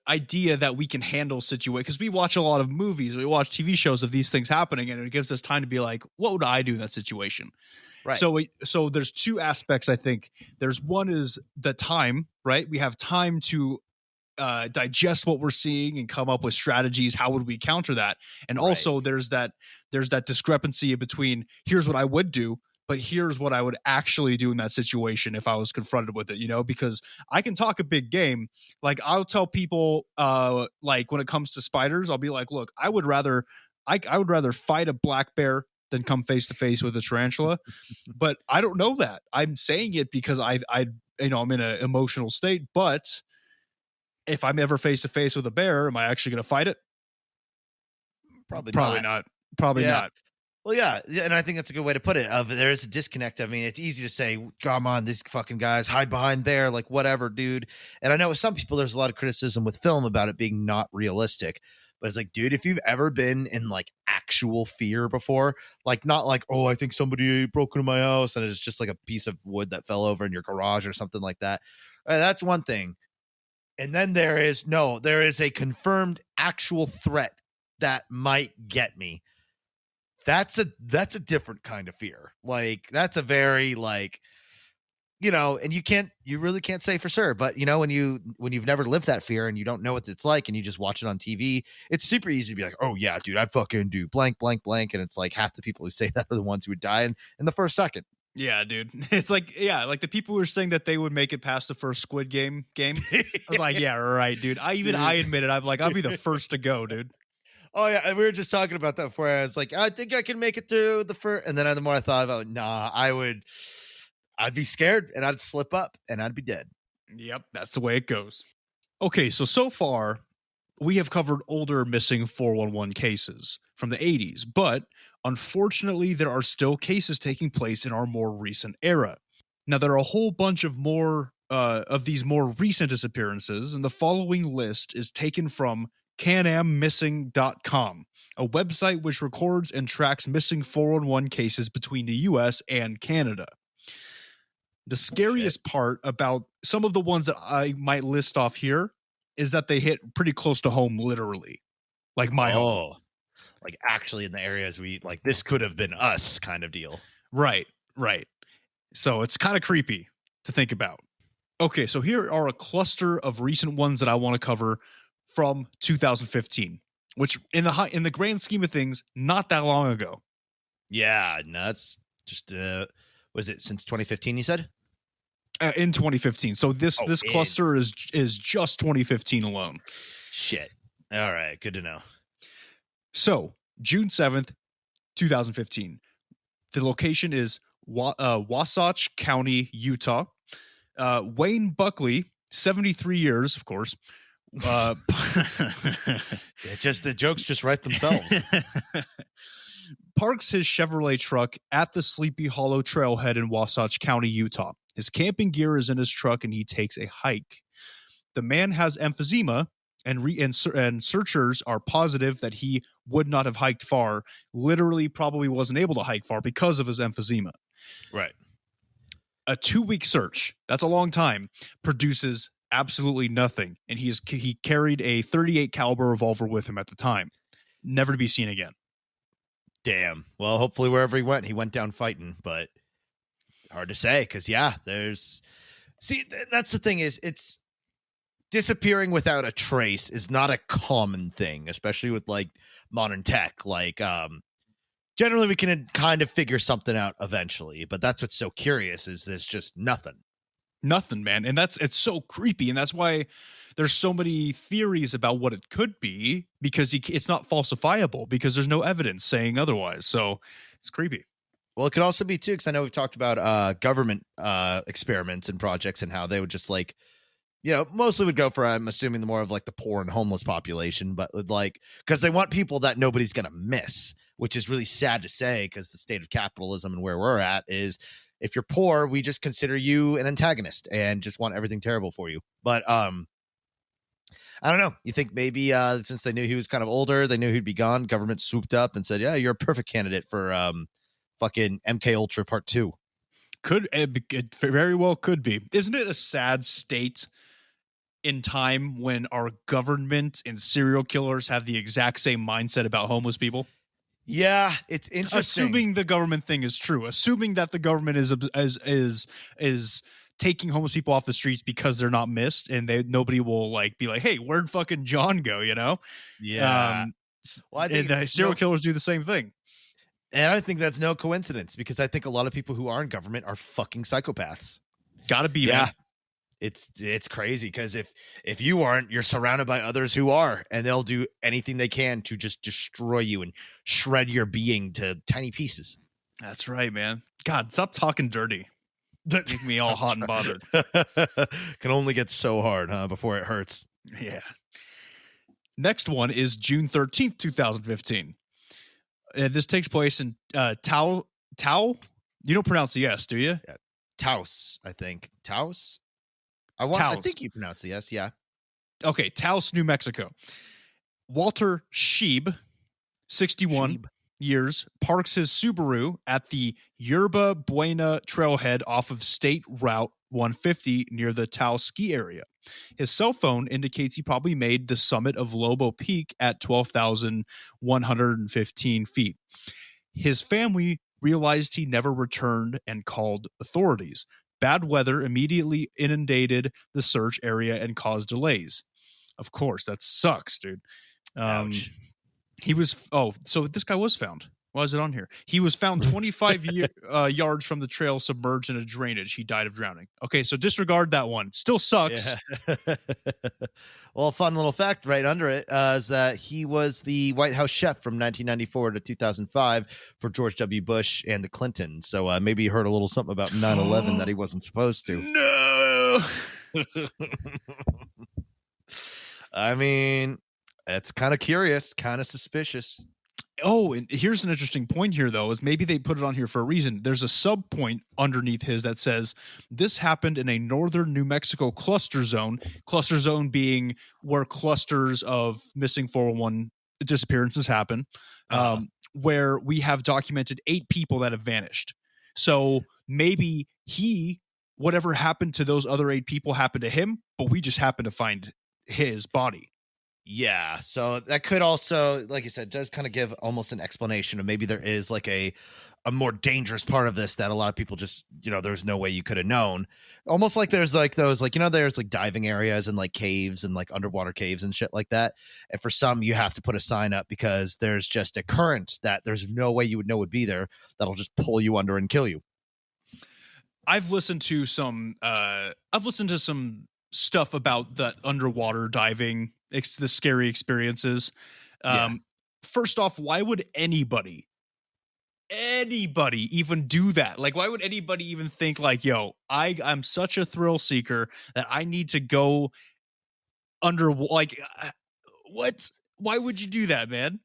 idea that we can handle situations, because we watch a lot of movies, we watch TV shows of these things happening, and it gives us time to be like, what would I do in that situation? Right. So there's two aspects, I think. There's one is the time, right? We have time to digest what we're seeing and come up with strategies. How would we counter that? And also there's that discrepancy between here's what I would do, but here's what I would actually do in that situation if I was confronted with it, because I can talk a big game. Like I'll tell people like when it comes to spiders, I'll be like, look, I would rather fight a black bear than come face to face with a tarantula. But I don't know that. I'm saying it because I'm in an emotional state. But if I'm ever face to face with a bear, am I actually going to fight it? Probably not. Probably not. Well, yeah, and I think that's a good way to put it. There is a disconnect. I mean, it's easy to say, come on, these fucking guys hide behind there, like whatever, dude. And I know with some people, there's a lot of criticism with film about it being not realistic. But it's like, dude, if you've ever been in like actual fear before, like not like, oh, I think somebody broke into my house and it's just like a piece of wood that fell over in your garage or something like that. That's one thing. And then there is a confirmed actual threat that might get me. That's a different kind of fear. Like that's a very like, and you really can't say for sure, but when you've never lived that fear and you don't know what it's like and you just watch it on TV, it's super easy to be like, oh yeah, dude, I fucking do blank, blank, blank. And it's like half the people who say that are the ones who would die in the first second. Yeah, dude. It's like, yeah, like the people who are saying that they would make it past the first Squid Game. I was like, yeah, right, dude. I admit it. I'm like, I'll be the first to go, dude. Oh yeah, and we were just talking about that before. I was like, I think I can make it through the first, and then the more I thought about it, I'd be scared and I'd slip up and I'd be dead. Yep, that's the way it goes. Okay, so far we have covered older missing 411 cases from the 80s, but unfortunately there are still cases taking place in our more recent era. Now there are a whole bunch of these more recent disappearances, and the following list is taken from canammissing.com. a website which records and tracks missing 411 cases between the US and Canada. The scariest part about some of the ones that I might list off here is that they hit pretty close to home, literally. Like my home. Like actually in the areas like this could have been us kind of deal. Right. So it's kind of creepy to think about. Okay, so here are a cluster of recent ones that I want to cover from 2015, which in the grand scheme of things, not that long ago. Yeah, nuts. Just was it since 2015 you said? In 2015. So this cluster is just 2015 alone. Shit. All right, good to know. So, June 7th, 2015. The location is Wasatch County, Utah. Wayne Buckley, 73 years, of course. Just the jokes just write themselves. Parks his Chevrolet truck at the Sleepy Hollow trailhead in Wasatch County, Utah. His camping gear is in his truck and he takes a hike. The man has emphysema, and searchers are positive that he would not have hiked far. Literally, probably wasn't able to hike far because of his emphysema. Right. A 2-week search, that's a long time, produces absolutely nothing. And he carried a .38 caliber revolver with him at the time. Never to be seen again. Damn. Well, hopefully wherever he went down fighting, but hard to say because, that's the thing is it's disappearing without a trace is not a common thing, especially with like modern tech. Like, generally we can kind of figure something out eventually, but that's what's so curious is there's just nothing, man. And it's so creepy. And that's why there's so many theories about what it could be, because it's not falsifiable because there's no evidence saying otherwise. So it's creepy. Well, it could also be too, because I know we've talked about government experiments and projects and how they would just like, mostly would go for, I'm assuming, the more of like the poor and homeless population, but like, because they want people that nobody's going to miss, which is really sad to say because the state of capitalism and where we're at is if you're poor, we just consider you an antagonist and just want everything terrible for you. But I don't know. You think maybe since they knew he was kind of older, they knew he'd be gone, government swooped up and said, yeah, you're a perfect candidate for fucking MK Ultra Part 2. It very well could be. Isn't it a sad state in time when our government and serial killers have the exact same mindset about homeless people? Yeah, it's interesting. Assuming the government thing is true, assuming that the government is taking homeless people off the streets because they're not missed, and nobody will like be like, "Hey, where'd fucking John go?" Yeah. Well, I think serial killers do the same thing. And I think that's no coincidence because I think a lot of people who are in government are fucking psychopaths. Gotta be, man. It's crazy because if you aren't, you're surrounded by others who are, and they'll do anything they can to just destroy you and shred your being to tiny pieces. That's right, man. God, stop talking dirty. Make me all hot and bothered. Can only get so hard, before it hurts. Yeah. Next one is June 13th, 2015. This takes place in Tao. You don't pronounce the S, do you? Yeah. Taos, I think. Taos? I think you pronounce the S, yeah. Okay, Taos, New Mexico. Walter Scheib, 61 years, parks his Subaru at the Yerba Buena trailhead off of State Route 150 near the Taos ski area. His cell phone indicates he probably made the summit of Lobo Peak at 12,115 feet. His family realized he never returned and called authorities. Bad weather immediately inundated the search area and caused delays. Of course, that sucks, dude. Ouch. So this guy was found. Why is it on here? He was found 25 yards from the trail, submerged in a drainage. He died of drowning. Okay, so disregard that one. Still sucks. Yeah. Well, a fun little fact right under it is that he was the White House chef from 1994 to 2005 for George W. Bush and the Clintons. So maybe he heard a little something about 9/11 that he wasn't supposed to. No. I mean, it's kind of curious, kind of suspicious. Oh, and here's an interesting point here, though, is maybe they put it on here for a reason. There's a sub point underneath his that says this happened in a northern New Mexico cluster zone being where clusters of missing 411 disappearances happen, where we have documented 8 people that have vanished. So maybe whatever happened to those other 8 people happened to him, but we just happen to find his body. Yeah, so that could also, like you said, does kind of give almost an explanation of maybe there is like a more dangerous part of this that a lot of people just, there's no way you could have known. Almost like there's like those, like, there's like diving areas and like caves and like underwater caves and shit like that. And for some, you have to put a sign up because there's just a current that there's no way you would know would be there that'll just pull you under and kill you. I've listened to some stuff about the underwater diving, the scary experiences. First off, why would anybody even do that? Like, why would anybody even think like, yo, I'm such a thrill seeker that I need to go under, like, what? Why would you do that, man?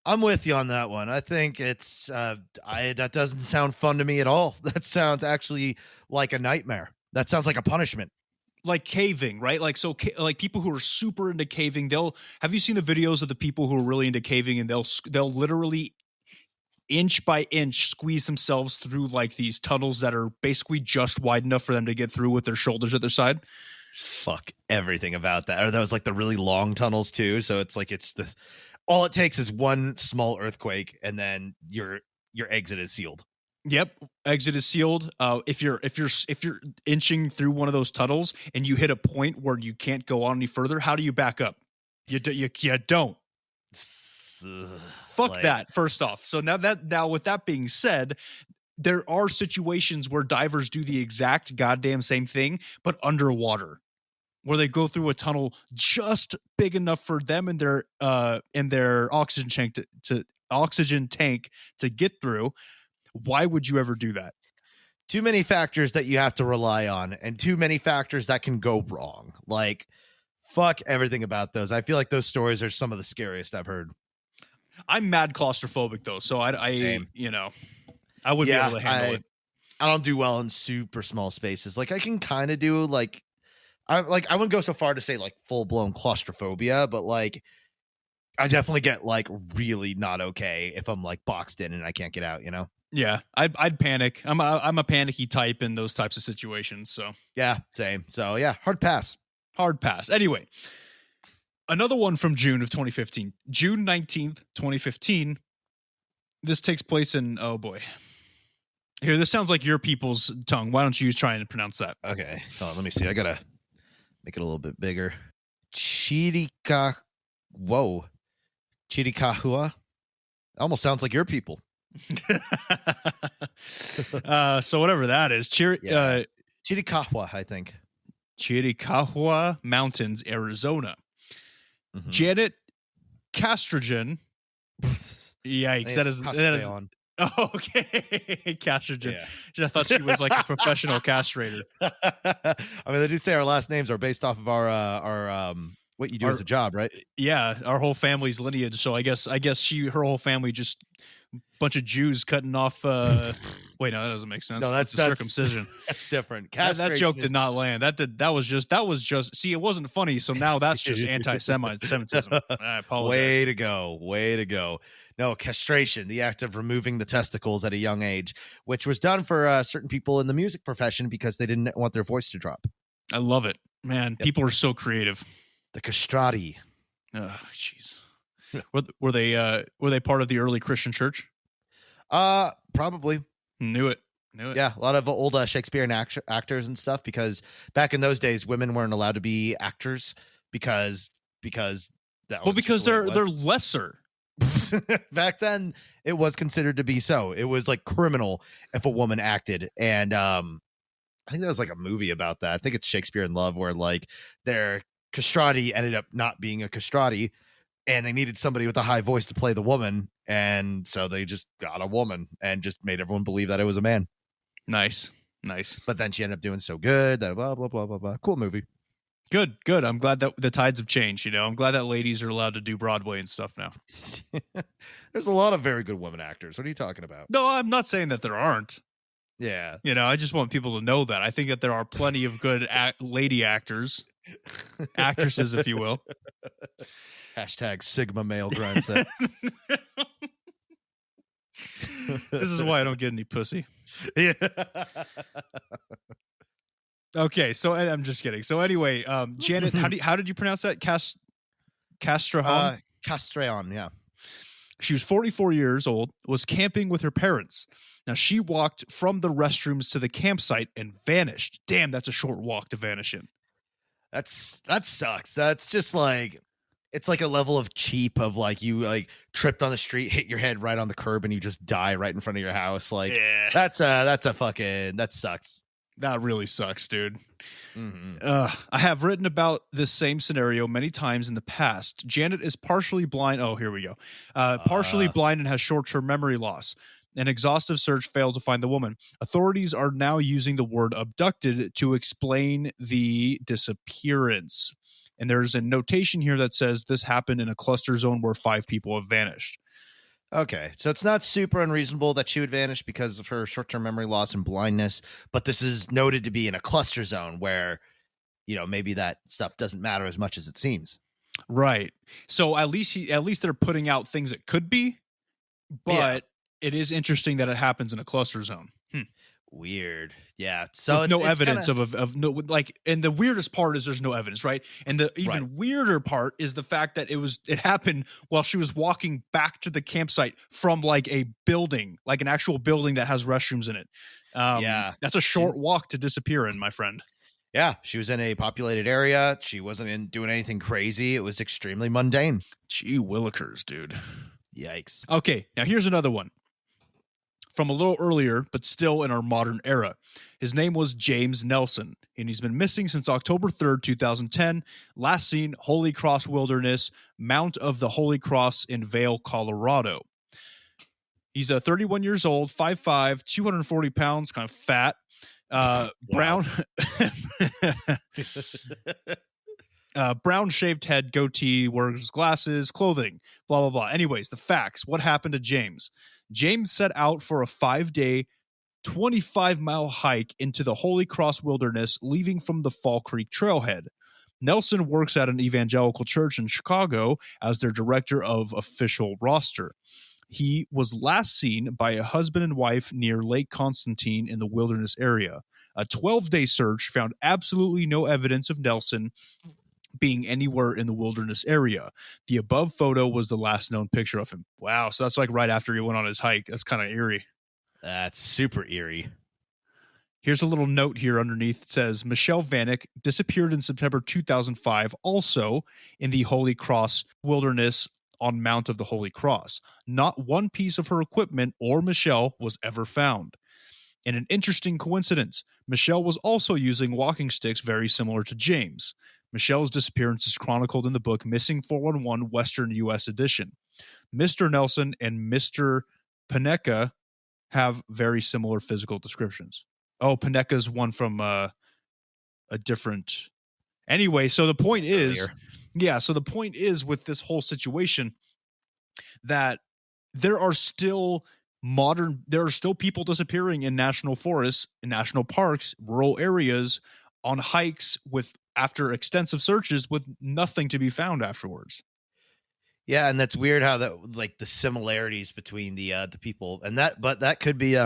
I'm with you on that one. I think it's that doesn't sound fun to me at all. That sounds actually like a nightmare. That sounds like a punishment. Like caving, right? Like, so like people who are super into caving, have you seen the videos of the people who are really into caving, and they'll literally inch by inch squeeze themselves through like these tunnels that are basically just wide enough for them to get through with their shoulders at their side? Fuck everything about that. Or those like the really long tunnels too. So it's like all it takes is one small earthquake and then your exit is sealed. Yep, exit is sealed. If you're inching through one of those tunnels and you hit a point where you can't go on any further, how do you back up? You don't. Fuck like that. First off, so now with that being said, there are situations where divers do the exact goddamn same thing, but underwater, where they go through a tunnel just big enough for them and their oxygen tank to get through. Why would you ever do that? Too many factors that you have to rely on, and too many factors that can go wrong. Like, fuck everything about those. I feel like those stories are some of the scariest I've heard. I'm mad claustrophobic though, so I Same. I wouldn't be able to handle it. I don't do well in super small spaces. Like, I can kind of do like, I wouldn't go so far to say like full blown claustrophobia, but like, I definitely get like really not okay if I'm like boxed in and I can't get out. Yeah, I'd panic. I'm a panicky type in those types of situations. So yeah, same. So yeah, hard pass. Anyway, another one from June of 2015, June 19th, 2015. This takes place in, oh boy. Here, this sounds like your people's tongue. Why don't you try and pronounce that? Okay, hold on, let me see. I gotta make it a little bit bigger. Chiricahua. Almost sounds like your people. So whatever that is, Chiricahua, I think. Chiricahua Mountains, Arizona. Mm-hmm. Janet Castrogen. Yikes! That is. Oh, okay. Castrogen. Yeah. I thought she was like a professional castrator. I mean, they do say our last names are based off of our what you do as a job, right? Yeah, our whole family's lineage. So I guess her whole family just bunch of Jews cutting off. Wait, no, that doesn't make sense. No, that's circumcision. That's different. That joke did not land. That was just. See, it wasn't funny. So now that's just anti-Semitism. I apologize. Way to go. No, castration, the act of removing the testicles at a young age, which was done for certain people in the music profession because they didn't want their voice to drop. I love it, man. Yep. People are so creative. The castrati. Oh, jeez. Were they part of the early Christian church? Probably. Knew it. Yeah, a lot of old Shakespearean actors and stuff, because back in those days, women weren't allowed to be actors because that. Well, because they're lesser. Back then, it was considered to be so. It was like criminal if a woman acted, and I think there was like a movie about that. I think it's Shakespeare in Love, where like their castrati ended up not being a castrati, and they needed somebody with a high voice to play the woman, and so they just got a woman and just made everyone believe that it was a man. Nice. But then she ended up doing so good that blah blah blah blah blah. Cool movie. Good. I'm glad that the tides have changed. I'm glad that ladies are allowed to do Broadway and stuff now. There's a lot of very good women actors. What are you talking about? No, I'm not saying that there aren't. Yeah. I just want people to know that. I think that there are plenty of good lady actors, actresses, if you will. Hashtag Sigma male grind set. This is why I don't get any pussy. Yeah. Okay, so I'm just kidding. So anyway, Janet, how did you pronounce that? Castrahan? Castreon, yeah. She was 44 years old, was camping with her parents. Now, she walked from the restrooms to the campsite and vanished. Damn, that's a short walk to vanish in. That sucks. That's just like, it's like a level of cheap of like you like tripped on the street, hit your head right on the curb, and you just die right in front of your house. Like, Yeah. that's a fucking, that sucks. That really sucks, dude. Mm-hmm. I have written about this same scenario many times in the past. Janet is partially blind. Oh, here we go. Partially blind and has short-term memory loss. An exhaustive search failed to find the woman. Authorities are now using the word abducted to explain the disappearance. And there's a notation here that says this happened in a cluster zone where 5 people have vanished. Okay, so it's not super unreasonable that she would vanish because of her short-term memory loss and blindness, but this is noted to be in a cluster zone where, you know, maybe that stuff doesn't matter as much as it seems. Right. So at least they're putting out things it could be, but it is interesting that it happens in a cluster zone. Weird. Yeah. So with it's no evidence kinda, of no, like, and the weirdest part is there's no evidence, right? And the even weirder part is the fact that it happened while she was walking back to the campsite from like a building, like an actual building that has restrooms in it. Yeah. That's a short walk to disappear in, my friend. Yeah. She was in a populated area. She wasn't doing anything crazy. It was extremely mundane. Gee willikers, dude. Yikes. Okay. Now here's another one. From a little earlier, but still in our modern era. His name was James Nelson, and he's been missing since October 3rd, 2010. Last seen, Holy Cross Wilderness, Mount of the Holy Cross in Vail, Colorado. He's 31 years old, 5'5", 240 pounds, kind of fat. Brown, brown shaved head, goatee, wears glasses, clothing, blah, blah, blah. Anyways, the facts. What happened to James? James set out for a 5-day, 25-mile hike into the Holy Cross Wilderness, leaving from the Fall Creek Trailhead. Nelson works at an evangelical church in Chicago as their director of official roster. He was last seen by a husband and wife near Lake Constantine in the wilderness area. A 12-day search found absolutely no evidence of Nelson being anywhere in the wilderness area. The above photo was the last known picture of him. Wow, so that's like right after he went on his hike. That's kind of eerie. That's super eerie. Here's a little note here underneath. It says, Michelle Vanek disappeared in September 2005, also in the Holy Cross Wilderness on Mount of the Holy Cross. Not one piece of her equipment or Michelle was ever found. In an interesting coincidence, Michelle was also using walking sticks very similar to James. Michelle's disappearance is chronicled in the book Missing 411 Western U.S. Edition. Mr. Nelson and Mr. Paneka have very similar physical descriptions. Oh, Paneka's one from a different... Anyway, so the point is... Yeah, so the point is with this whole situation that there are still people disappearing in national forests, in national parks, rural areas, on hikes after extensive searches with nothing to be found afterwards. Yeah, and that's weird how that like the similarities between the people and that could be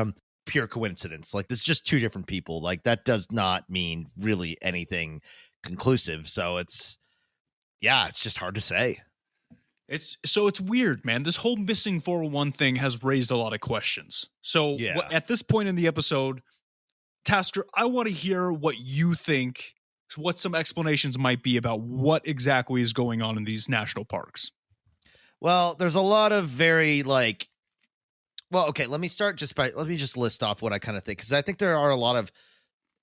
pure coincidence. Like this is just 2 different people. Like that does not mean really anything conclusive. So it's just hard to say. It's weird, man. This whole missing 401 thing has raised a lot of questions. So at this point in the episode, Tasker, I want to hear what you think, what some explanations might be about what exactly is going on in these national parks. Well, there's a lot of very like, well, okay, let me just list off what I kind of think, because I think there are a lot of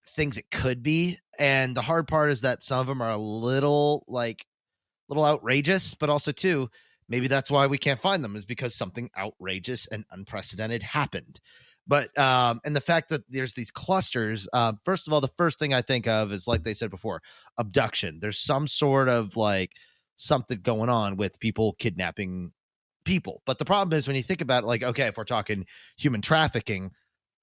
things it could be. And the hard part is that some of them are a little outrageous, but also too, maybe that's why we can't find them, is because something outrageous and unprecedented happened. But and the fact that there's these clusters, first of all, the first thing I think of is, like they said before, abduction. There's some sort of like something going on with people kidnapping people. But the problem is when you think about it, like, okay, if we're talking human trafficking,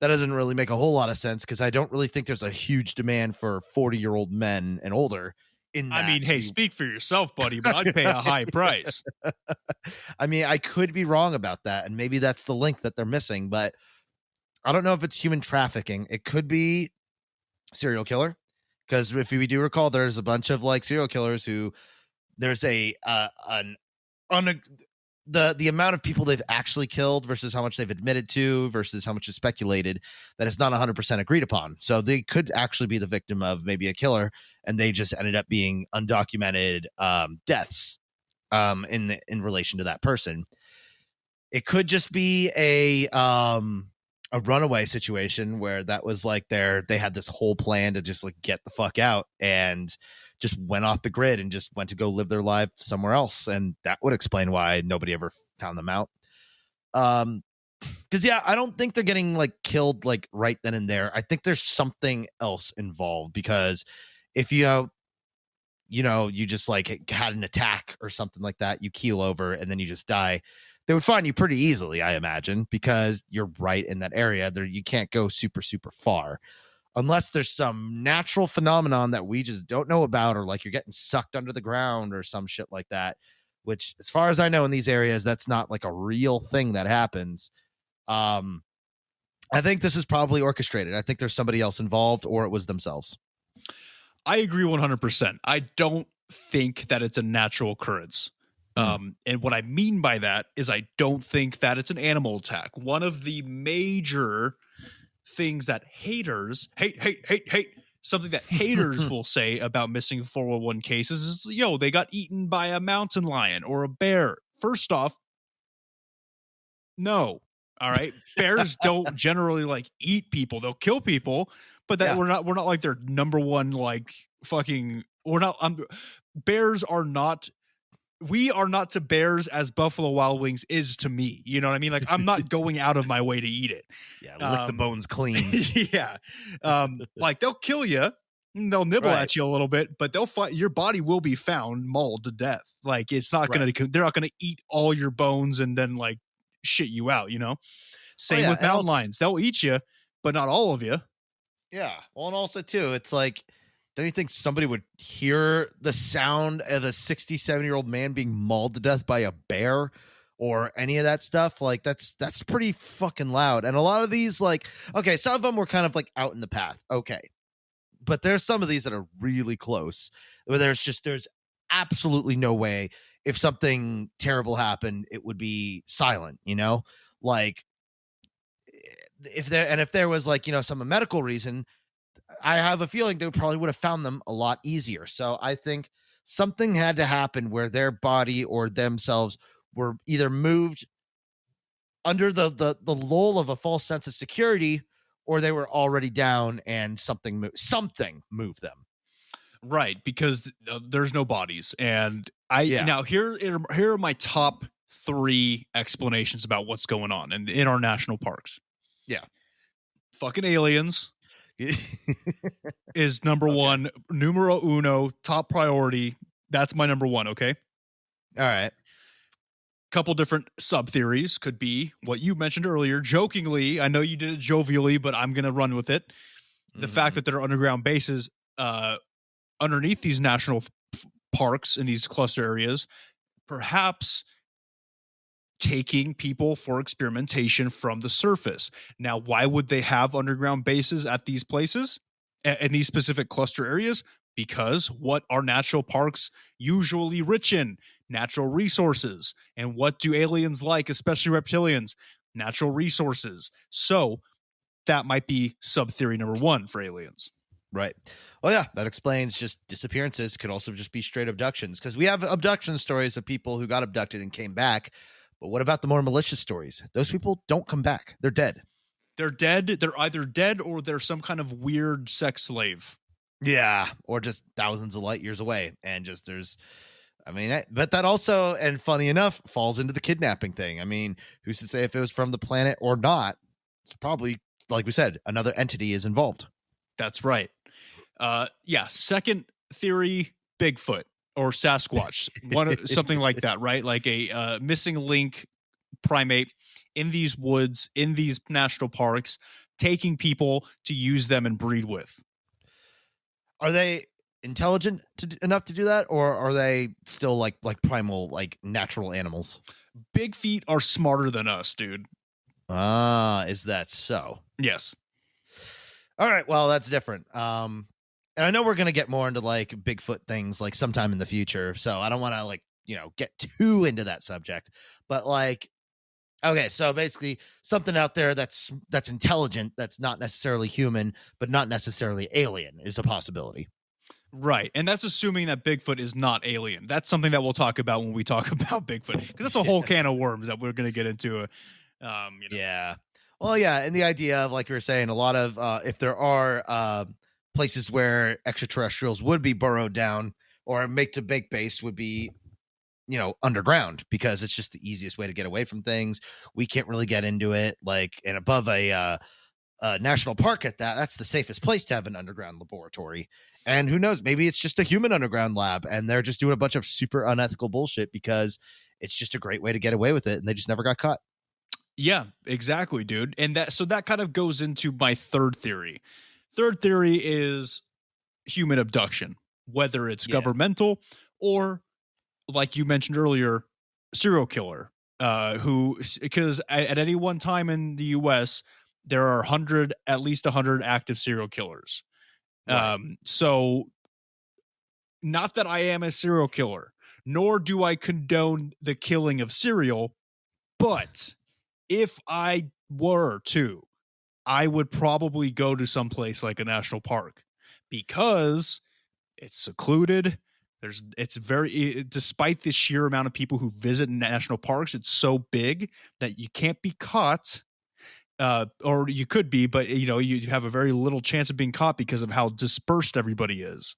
that doesn't really make a whole lot of sense, because I don't really think there's a huge demand for 40-year-old men and older in I that. mean, hey, speak for yourself, buddy, but I'd pay a high price. I mean, I could be wrong about that, and maybe that's the link that they're missing, but I don't know if it's human trafficking. It could be serial killer, because if we do recall, there's a bunch of like serial killers who there's a the amount of people they've actually killed versus how much they've admitted to versus how much is speculated, that is not 100% agreed upon. So they could actually be the victim of maybe a killer, and they just ended up being undocumented deaths in relation to that person. It could just be a runaway situation where that was like they had this whole plan to just like get the fuck out and just went off the grid and just went to go live their life somewhere else. And that would explain why nobody ever found them out. Because yeah, I don't think they're getting like killed like right then and there. I think there's something else involved, because if you just like had an attack or something like that, you keel over and then you just die, they would find you pretty easily, I imagine, because you're right in that area. There, you can't go super, super far unless there's some natural phenomenon that we just don't know about, or like you're getting sucked under the ground or some shit like that, which as far as I know in these areas, that's not like a real thing that happens. I think this is probably orchestrated. I think there's somebody else involved, or it was themselves. I agree 100%. I don't think that it's a natural occurrence. And what I mean by that is I don't think that it's an animal attack. One of the major things that haters hate, something that haters will say about missing 411 cases is, they got eaten by a mountain lion or a bear. First off, no. All right. Bears don't generally like eat people. They'll kill people, but that we're not like their number one, like fucking, bears are not, we are not to bears as Buffalo Wild Wings is to me. You know what I mean? Like, I'm not going out of my way to eat it. Yeah. Lick the bones clean. Yeah. Like they'll kill you. They'll nibble at you a little bit, but they'll fight. Your body will be found mauled to death. Like it's not going to, they're not going to eat all your bones and then like shit you out, Same with mountain lions. They'll eat you, but not all of you. Yeah. Well, and also too, it's like, don't you think somebody would hear the sound of a 67-year-old man being mauled to death by a bear or any of that stuff? Like that's pretty fucking loud. And a lot of these, like, okay, some of them were kind of like out in the path. Okay. But there's some of these that are really close where there's absolutely no way if something terrible happened, it would be silent, like if there was like, some medical reason, I have a feeling they probably would have found them a lot easier. So I think something had to happen where their body or themselves were either moved under the lull of a false sense of security, or they were already down and something moved them. Right, because there's no bodies. And now here are my top 3 explanations about what's going on in our national parks. Yeah. Fucking aliens is number one, numero uno, top priority. That's my number one. Okay. All right. Couple different sub theories could be what you mentioned earlier. Jokingly, I know you did it jovially, but I'm going to run with it. The fact that there are underground bases underneath these national parks in these cluster areas, perhaps taking people for experimentation from the surface. Now, why would they have underground bases at these places, in these specific cluster areas? Because what are national parks usually rich in? Natural resources. And what do aliens like, especially reptilians? Natural resources. So that might be sub theory number 1 for aliens. Right. Well, yeah, that explains just disappearances. Could also just be straight abductions, because we have abduction stories of people who got abducted and came back. But what about the more malicious stories? Those people don't come back. They're dead. They're dead. They're either dead or they're some kind of weird sex slave. Yeah. Or just thousands of light years away. And just but that also, and funny enough, falls into the kidnapping thing. I mean, who's to say if it was from the planet or not? It's probably, like we said, another entity is involved. That's right. Second theory, Bigfoot or Sasquatch, something like that, right? Like a missing link primate in these woods, in these national parks, taking people to use them and breed with. Are they? intelligent enough to do that, or are they still like primal, like natural animals? Big feet are smarter than us, dude. Is that so? Yes. All right, well, that's different. And I know we're gonna get more into like Bigfoot things like sometime in the future, so I don't want to like get too into that subject. But like, okay, so basically something out there that's intelligent, that's not necessarily human, but not necessarily alien, is a possibility. Right. And that's assuming that Bigfoot is not alien. That's something that we'll talk about when we talk about Bigfoot, because that's a whole can of worms that we're going to get into. Yeah. Well, yeah. And the idea of, like you were saying, a lot of, if there are places where extraterrestrials would be burrowed down or make to bake base would be, underground, because it's just the easiest way to get away from things. We can't really get into it. Like, and above a national park at that's the safest place to have an underground laboratory. And who knows, maybe it's just a human underground lab and they're just doing a bunch of super unethical bullshit because it's just a great way to get away with it and they just never got caught. Yeah, exactly, dude. And that kind of goes into my third theory. Third theory is human abduction, whether it's governmental or, like you mentioned earlier, serial killer, because at any one time in the US, there are at least 100 active serial killers. Right. So not that I am a serial killer, nor do I condone the killing of serial, but if I were to, I would probably go to some place like a national park because it's secluded. Despite the sheer amount of people who visit national parks, it's so big that you can't be caught. Or you could be, but you have a very little chance of being caught because of how dispersed everybody is.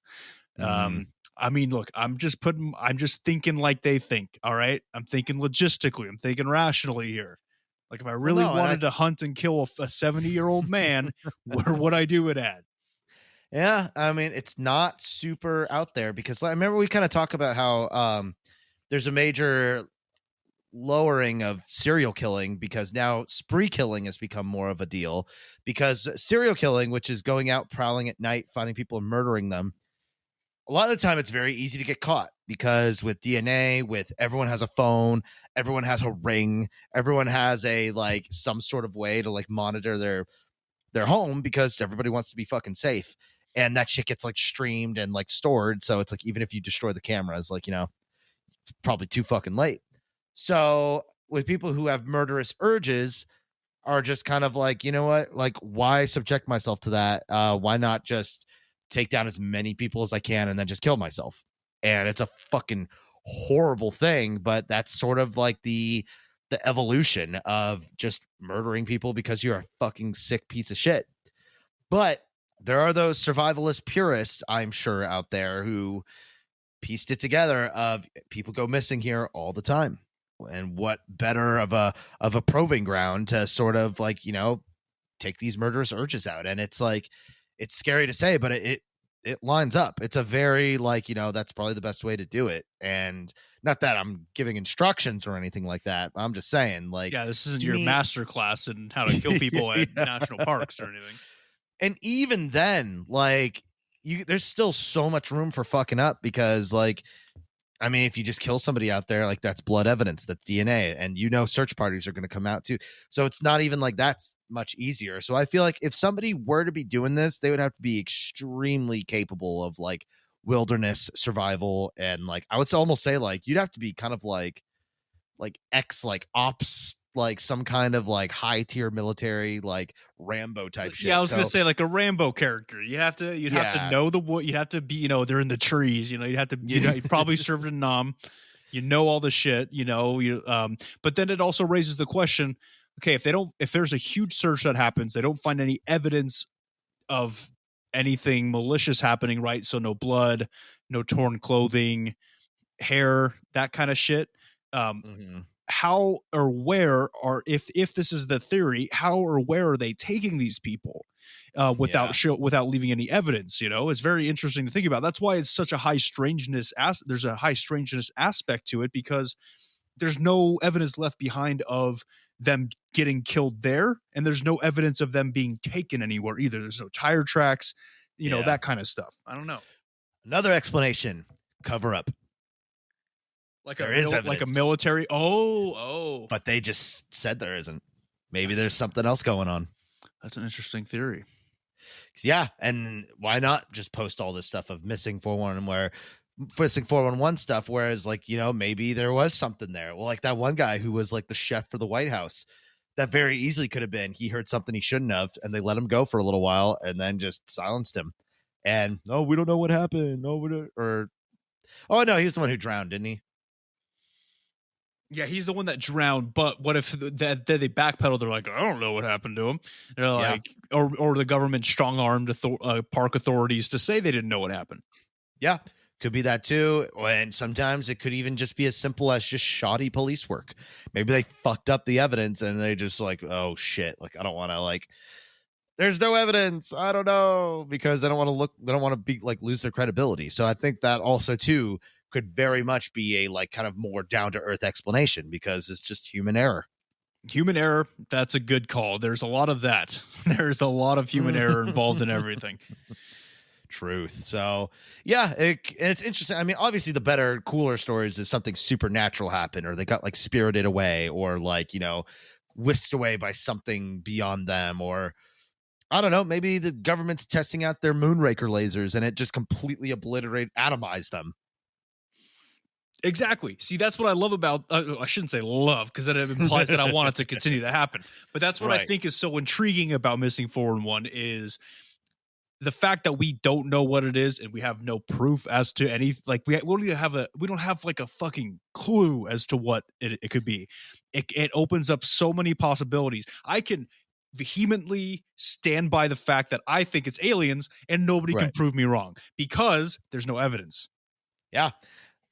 I mean, look, I'm just thinking like they think. All right. I'm thinking logistically. I'm thinking rationally here. Like if I really wanted to hunt and kill a 70-year-old man, where would I do it at? Yeah. I mean, it's not super out there because I remember we kind of talk about how there's a major lowering of serial killing because now spree killing has become more of a deal, because serial killing, which is going out prowling at night, finding people and murdering them, a lot of the time it's very easy to get caught because with DNA, with everyone has a phone, everyone has a ring, everyone has a like some sort of way to like monitor their home because everybody wants to be fucking safe. And that shit gets like streamed and like stored. So it's like, even if you destroy the cameras, like, probably too fucking late. So with people who have murderous urges are just kind of like, you know what, like, why subject myself to that? Why not just take down as many people as I can and then just kill myself? And it's a fucking horrible thing, but that's sort of like the evolution of just murdering people because you're a fucking sick piece of shit. But there are those survivalist purists, I'm sure, out there who pieced it together of people go missing here all the time. And what better of a proving ground to sort of like, take these murderous urges out. And it's like, it's scary to say, but it lines up. It's a very like, that's probably the best way to do it. And not that I'm giving instructions or anything like that. I'm just saying, like, yeah, this isn't your master class in how to kill people at national parks or anything. And even then, like, there's still so much room for fucking up because, like, I mean, if you just kill somebody out there, like, that's blood evidence, that's DNA, and search parties are going to come out too. So it's not even like that's much easier. So I feel like if somebody were to be doing this, they would have to be extremely capable of like wilderness survival. And like, I would almost say like, you'd have to be kind of like ex like ops, like some kind of like high tier military, like Rambo type shit. Yeah, I was gonna say like a Rambo character. You'd have to know the wood. You'd have to be, they're in the trees. You'd probably served a nom. All the shit. But then it also raises the question: okay, if there's a huge search that happens, they don't find any evidence of anything malicious happening, right? So no blood, no torn clothing, hair, that kind of shit. How or where are, if this is the theory, how or where are they taking these people without leaving any evidence? It's very interesting to think about. That's why it's such a high strangeness. There's a high strangeness aspect to it because there's no evidence left behind of them getting killed there, and there's no evidence of them being taken anywhere either. There's no tire tracks, that kind of stuff. I don't know. Another explanation: cover up. There is like a evidence. military. Oh. But they just said there isn't. Maybe That's- there's something else going on. That's an interesting theory. Yeah, and why not just post all this stuff of missing 411 stuff, whereas like, maybe there was something there. Well, like that one guy who was like the chef for the White House, that very easily could have been he heard something he shouldn't have, and they let him go for a little while and then just silenced him. And no, we don't know what happened. No, oh no, he's the one who drowned, didn't he? Yeah, he's the one that drowned. But what if that they backpedal? They're like, I don't know what happened to him. They're like, or the government strong armed park authorities to say they didn't know what happened. Yeah, could be that too. And sometimes it could even just be as simple as just shoddy police work. Maybe they fucked up the evidence and they just like, oh shit, like I don't want to there's no evidence. I don't know, because they don't want to be like lose their credibility. So I think that also too could very much be a like kind of more down to earth explanation, because it's just human error. Human error. That's a good call. There's a lot of that. There's a lot of human error involved in everything. Truth. So yeah, it's interesting. I mean, obviously the better, cooler stories is something supernatural happened, or they got like spirited away, or like, whisked away by something beyond them, or I don't know, maybe the government's testing out their moonraker lasers and it just completely atomized them. Exactly. See, that's what I love about, I shouldn't say love, because that implies that I want it to continue to happen. But that's what I think is so intriguing about Missing 411 is the fact that we don't know what it is, and we have no proof as to any, like we don't have like a fucking clue as to what it could be. It opens up so many possibilities. I can vehemently stand by the fact that I think it's aliens, and nobody can prove me wrong because there's no evidence. Yeah.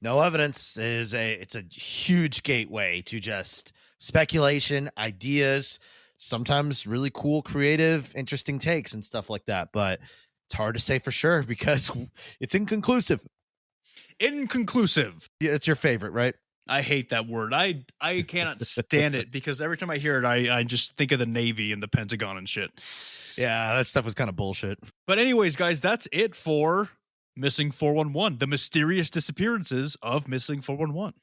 No evidence it's a huge gateway to just speculation, ideas, sometimes really cool, creative, interesting takes and stuff like that. But it's hard to say for sure because it's inconclusive. Inconclusive. Yeah, it's your favorite, right? I hate that word. I cannot stand it because every time I hear it, I just think of the Navy and the Pentagon and shit. Yeah, that stuff was kind of bullshit. But anyways, guys, that's it for Missing 411, the mysterious disappearances of Missing 411.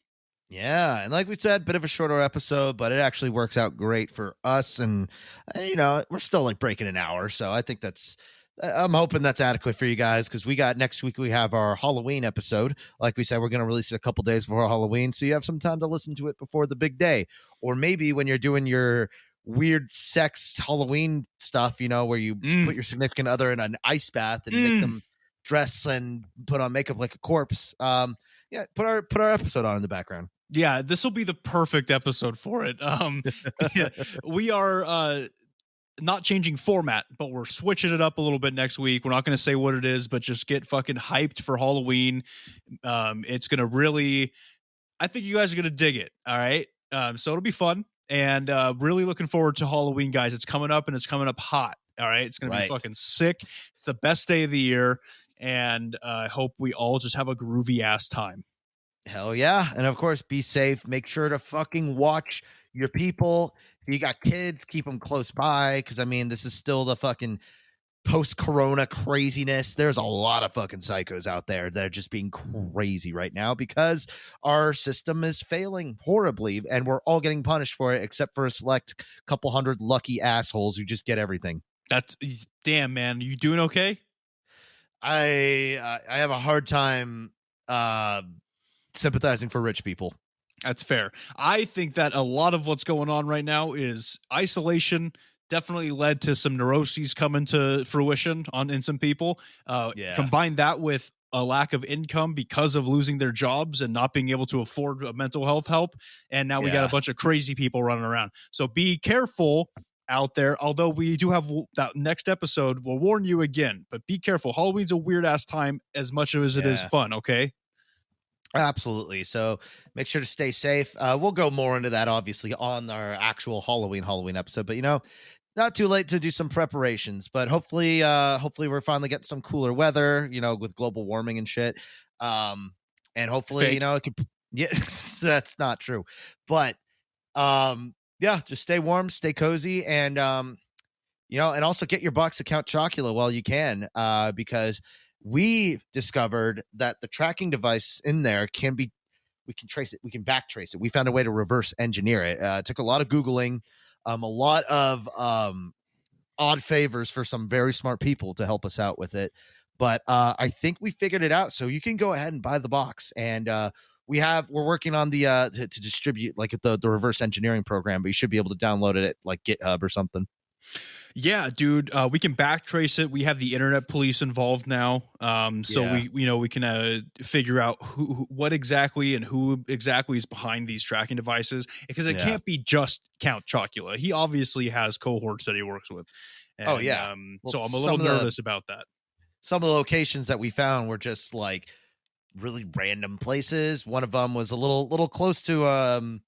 Yeah, and like we said, bit of a shorter episode, but it actually works out great for us. And, we're still like breaking an hour. So I think I'm hoping that's adequate for you guys, because next week we have our Halloween episode. Like we said, we're going to release it a couple days before Halloween, so you have some time to listen to it before the big day. Or maybe when you're doing your weird sex Halloween stuff, where you put your significant other in an ice bath and make them dress and put on makeup like a corpse. Put our episode on in the background. Yeah, this will be the perfect episode for it. We are not changing format, but we're switching it up a little bit next week. We're not going to say what it is, but just get fucking hyped for Halloween. It's going to really, I think you guys are going to dig it. All right. So it'll be fun, and really looking forward to Halloween, guys. It's coming up, and it's coming up hot. All right. It's going to be fucking sick. It's the best day of the year. And I hope we all just have a groovy ass time. Hell yeah. And of course, be safe. Make sure to fucking watch your people. If you got kids, keep them close by. Because, this is still the fucking post-corona craziness. There's a lot of fucking psychos out there that are just being crazy right now because our system is failing horribly. And we're all getting punished for it, except for a select couple hundred lucky assholes who just get everything. That's damn, man. You doing okay? I have a hard time sympathizing for rich people. That's fair. I think that a lot of what's going on right now is isolation. Definitely led to some neuroses coming to fruition in some people. Combine that with a lack of income because of losing their jobs and not being able to afford mental health help. And now we got a bunch of crazy people running around. So be careful out there. Although we do have that next episode, we'll warn you again, but be careful. Halloween's a weird ass time as much as it is fun. Okay. Absolutely. So make sure to stay safe. We'll go more into that obviously on our actual Halloween episode, but not too late to do some preparations, but hopefully we're finally getting some cooler weather, with global warming and shit. And hopefully, Fake. it could, that's not true, but, just stay warm, stay cozy, and and also get your box of Count Chocula while you can, because we discovered that the tracking device in there we can trace it. We can back trace it. We found a way to reverse engineer it. It took a lot of Googling, a lot of odd favors for some very smart people to help us out with it. But I think we figured it out. So you can go ahead and buy the box. And we're working on the to distribute like the reverse engineering program, but you should be able to download it at like GitHub or something. Yeah, dude, we can backtrace it. We have the internet police involved now, so Yeah. we can figure out what exactly and who exactly is behind these tracking devices, because it can't be just Count Chocula. He obviously has cohorts that he works with. And, Oh, yeah. Well, so I'm a little nervous about that. Some of the locations that we found were just like really random places. One of them was a little close to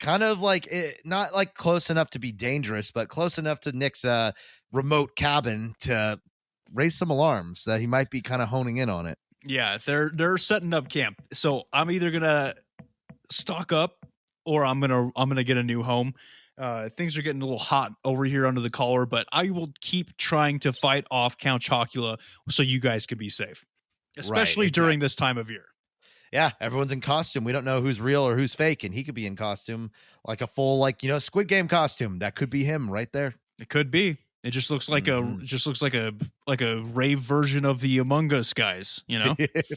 kind of like not like close enough to be dangerous, but close enough to Nick's remote cabin to raise some alarms that he might be kind of honing in on it. Yeah, they're setting up camp. So I'm either gonna stock up or I'm gonna get a new home. Things are getting a little hot over here under the collar, but I will keep trying to fight off Count Chocula so you guys can be safe, especially during this time of year. Yeah, everyone's in costume. We don't know who's real or who's fake, and he could be in costume, like a full, like, Squid Game costume. That could be him right there. It could be. It just looks like a rave version of the Among Us guys,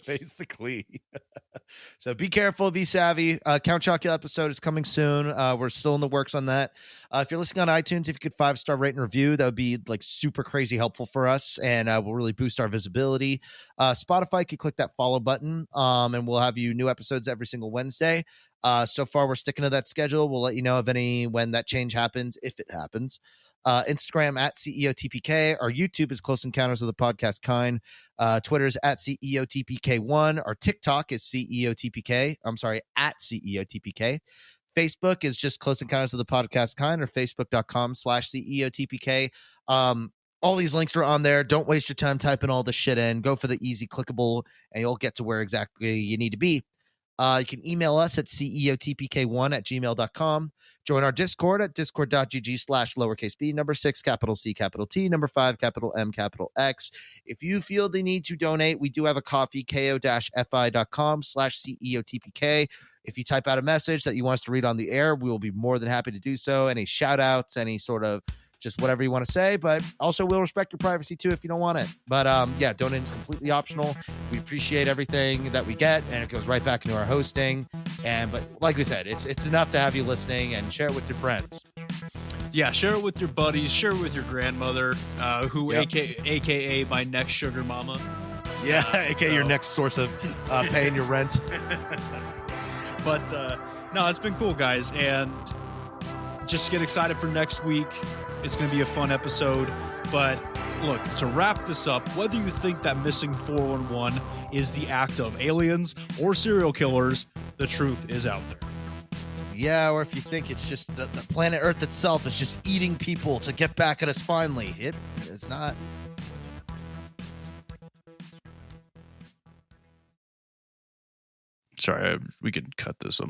Basically. So be careful, be savvy. Count Chocula episode is coming soon. We're still in the works on that. If you're listening on iTunes, if you could 5-star rate and review, that would be like super crazy helpful for us, and will really boost our visibility. Spotify, could click that follow button, and we'll have you new episodes every single Wednesday. So far, we're sticking to that schedule. We'll let you know when that change happens, if it happens. Instagram at CEOTPK. Our YouTube is Close Encounters of the Podcast Kind. Twitter's at CEOTPK1. Our TikTok is CEOTPK. I'm sorry, at CEOTPK. Facebook is just Close Encounters of the Podcast Kind, or Facebook.com/CEOTPK. All these links are on there. Don't waste your time typing all this shit in. Go for the easy clickable, and you'll get to where exactly you need to be. You can email us at ceotpk1@gmail.com. Join our Discord at discord.gg/lowercase b, number 6, capital C, capital T, number 5, capital M, capital X. If you feel the need to donate, we do have a coffee, ko-fi.com/ceotpk. If you type out a message that you want us to read on the air, we will be more than happy to do so. Any shout outs, any sort of just whatever you want to say, but also we'll respect your privacy too if you don't want it. But donating is completely optional. We appreciate everything that we get, and it goes right back into our hosting. But like we said, it's enough to have you listening, and share it with your friends. Yeah, share it with your buddies, share it with your grandmother, aka my next sugar mama. Yeah, aka your next source of paying your rent. But no, it's been cool, guys, and just get excited for next week. It's going to be a fun episode. But look, to wrap this up, whether you think that missing 411 is the act of aliens or serial killers, the truth is out there. Yeah, or if you think it's just the planet Earth itself is just eating people to get back at us finally. It's not. Sorry, we could cut this.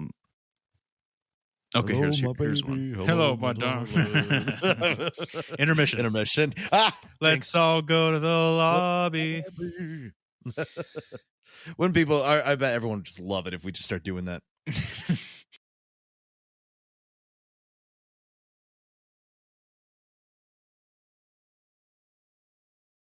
Okay, Hello, here's baby. one. Hello, my darling. Intermission. Let's all go to the lobby. When people, I bet everyone would just love it if we just start doing that.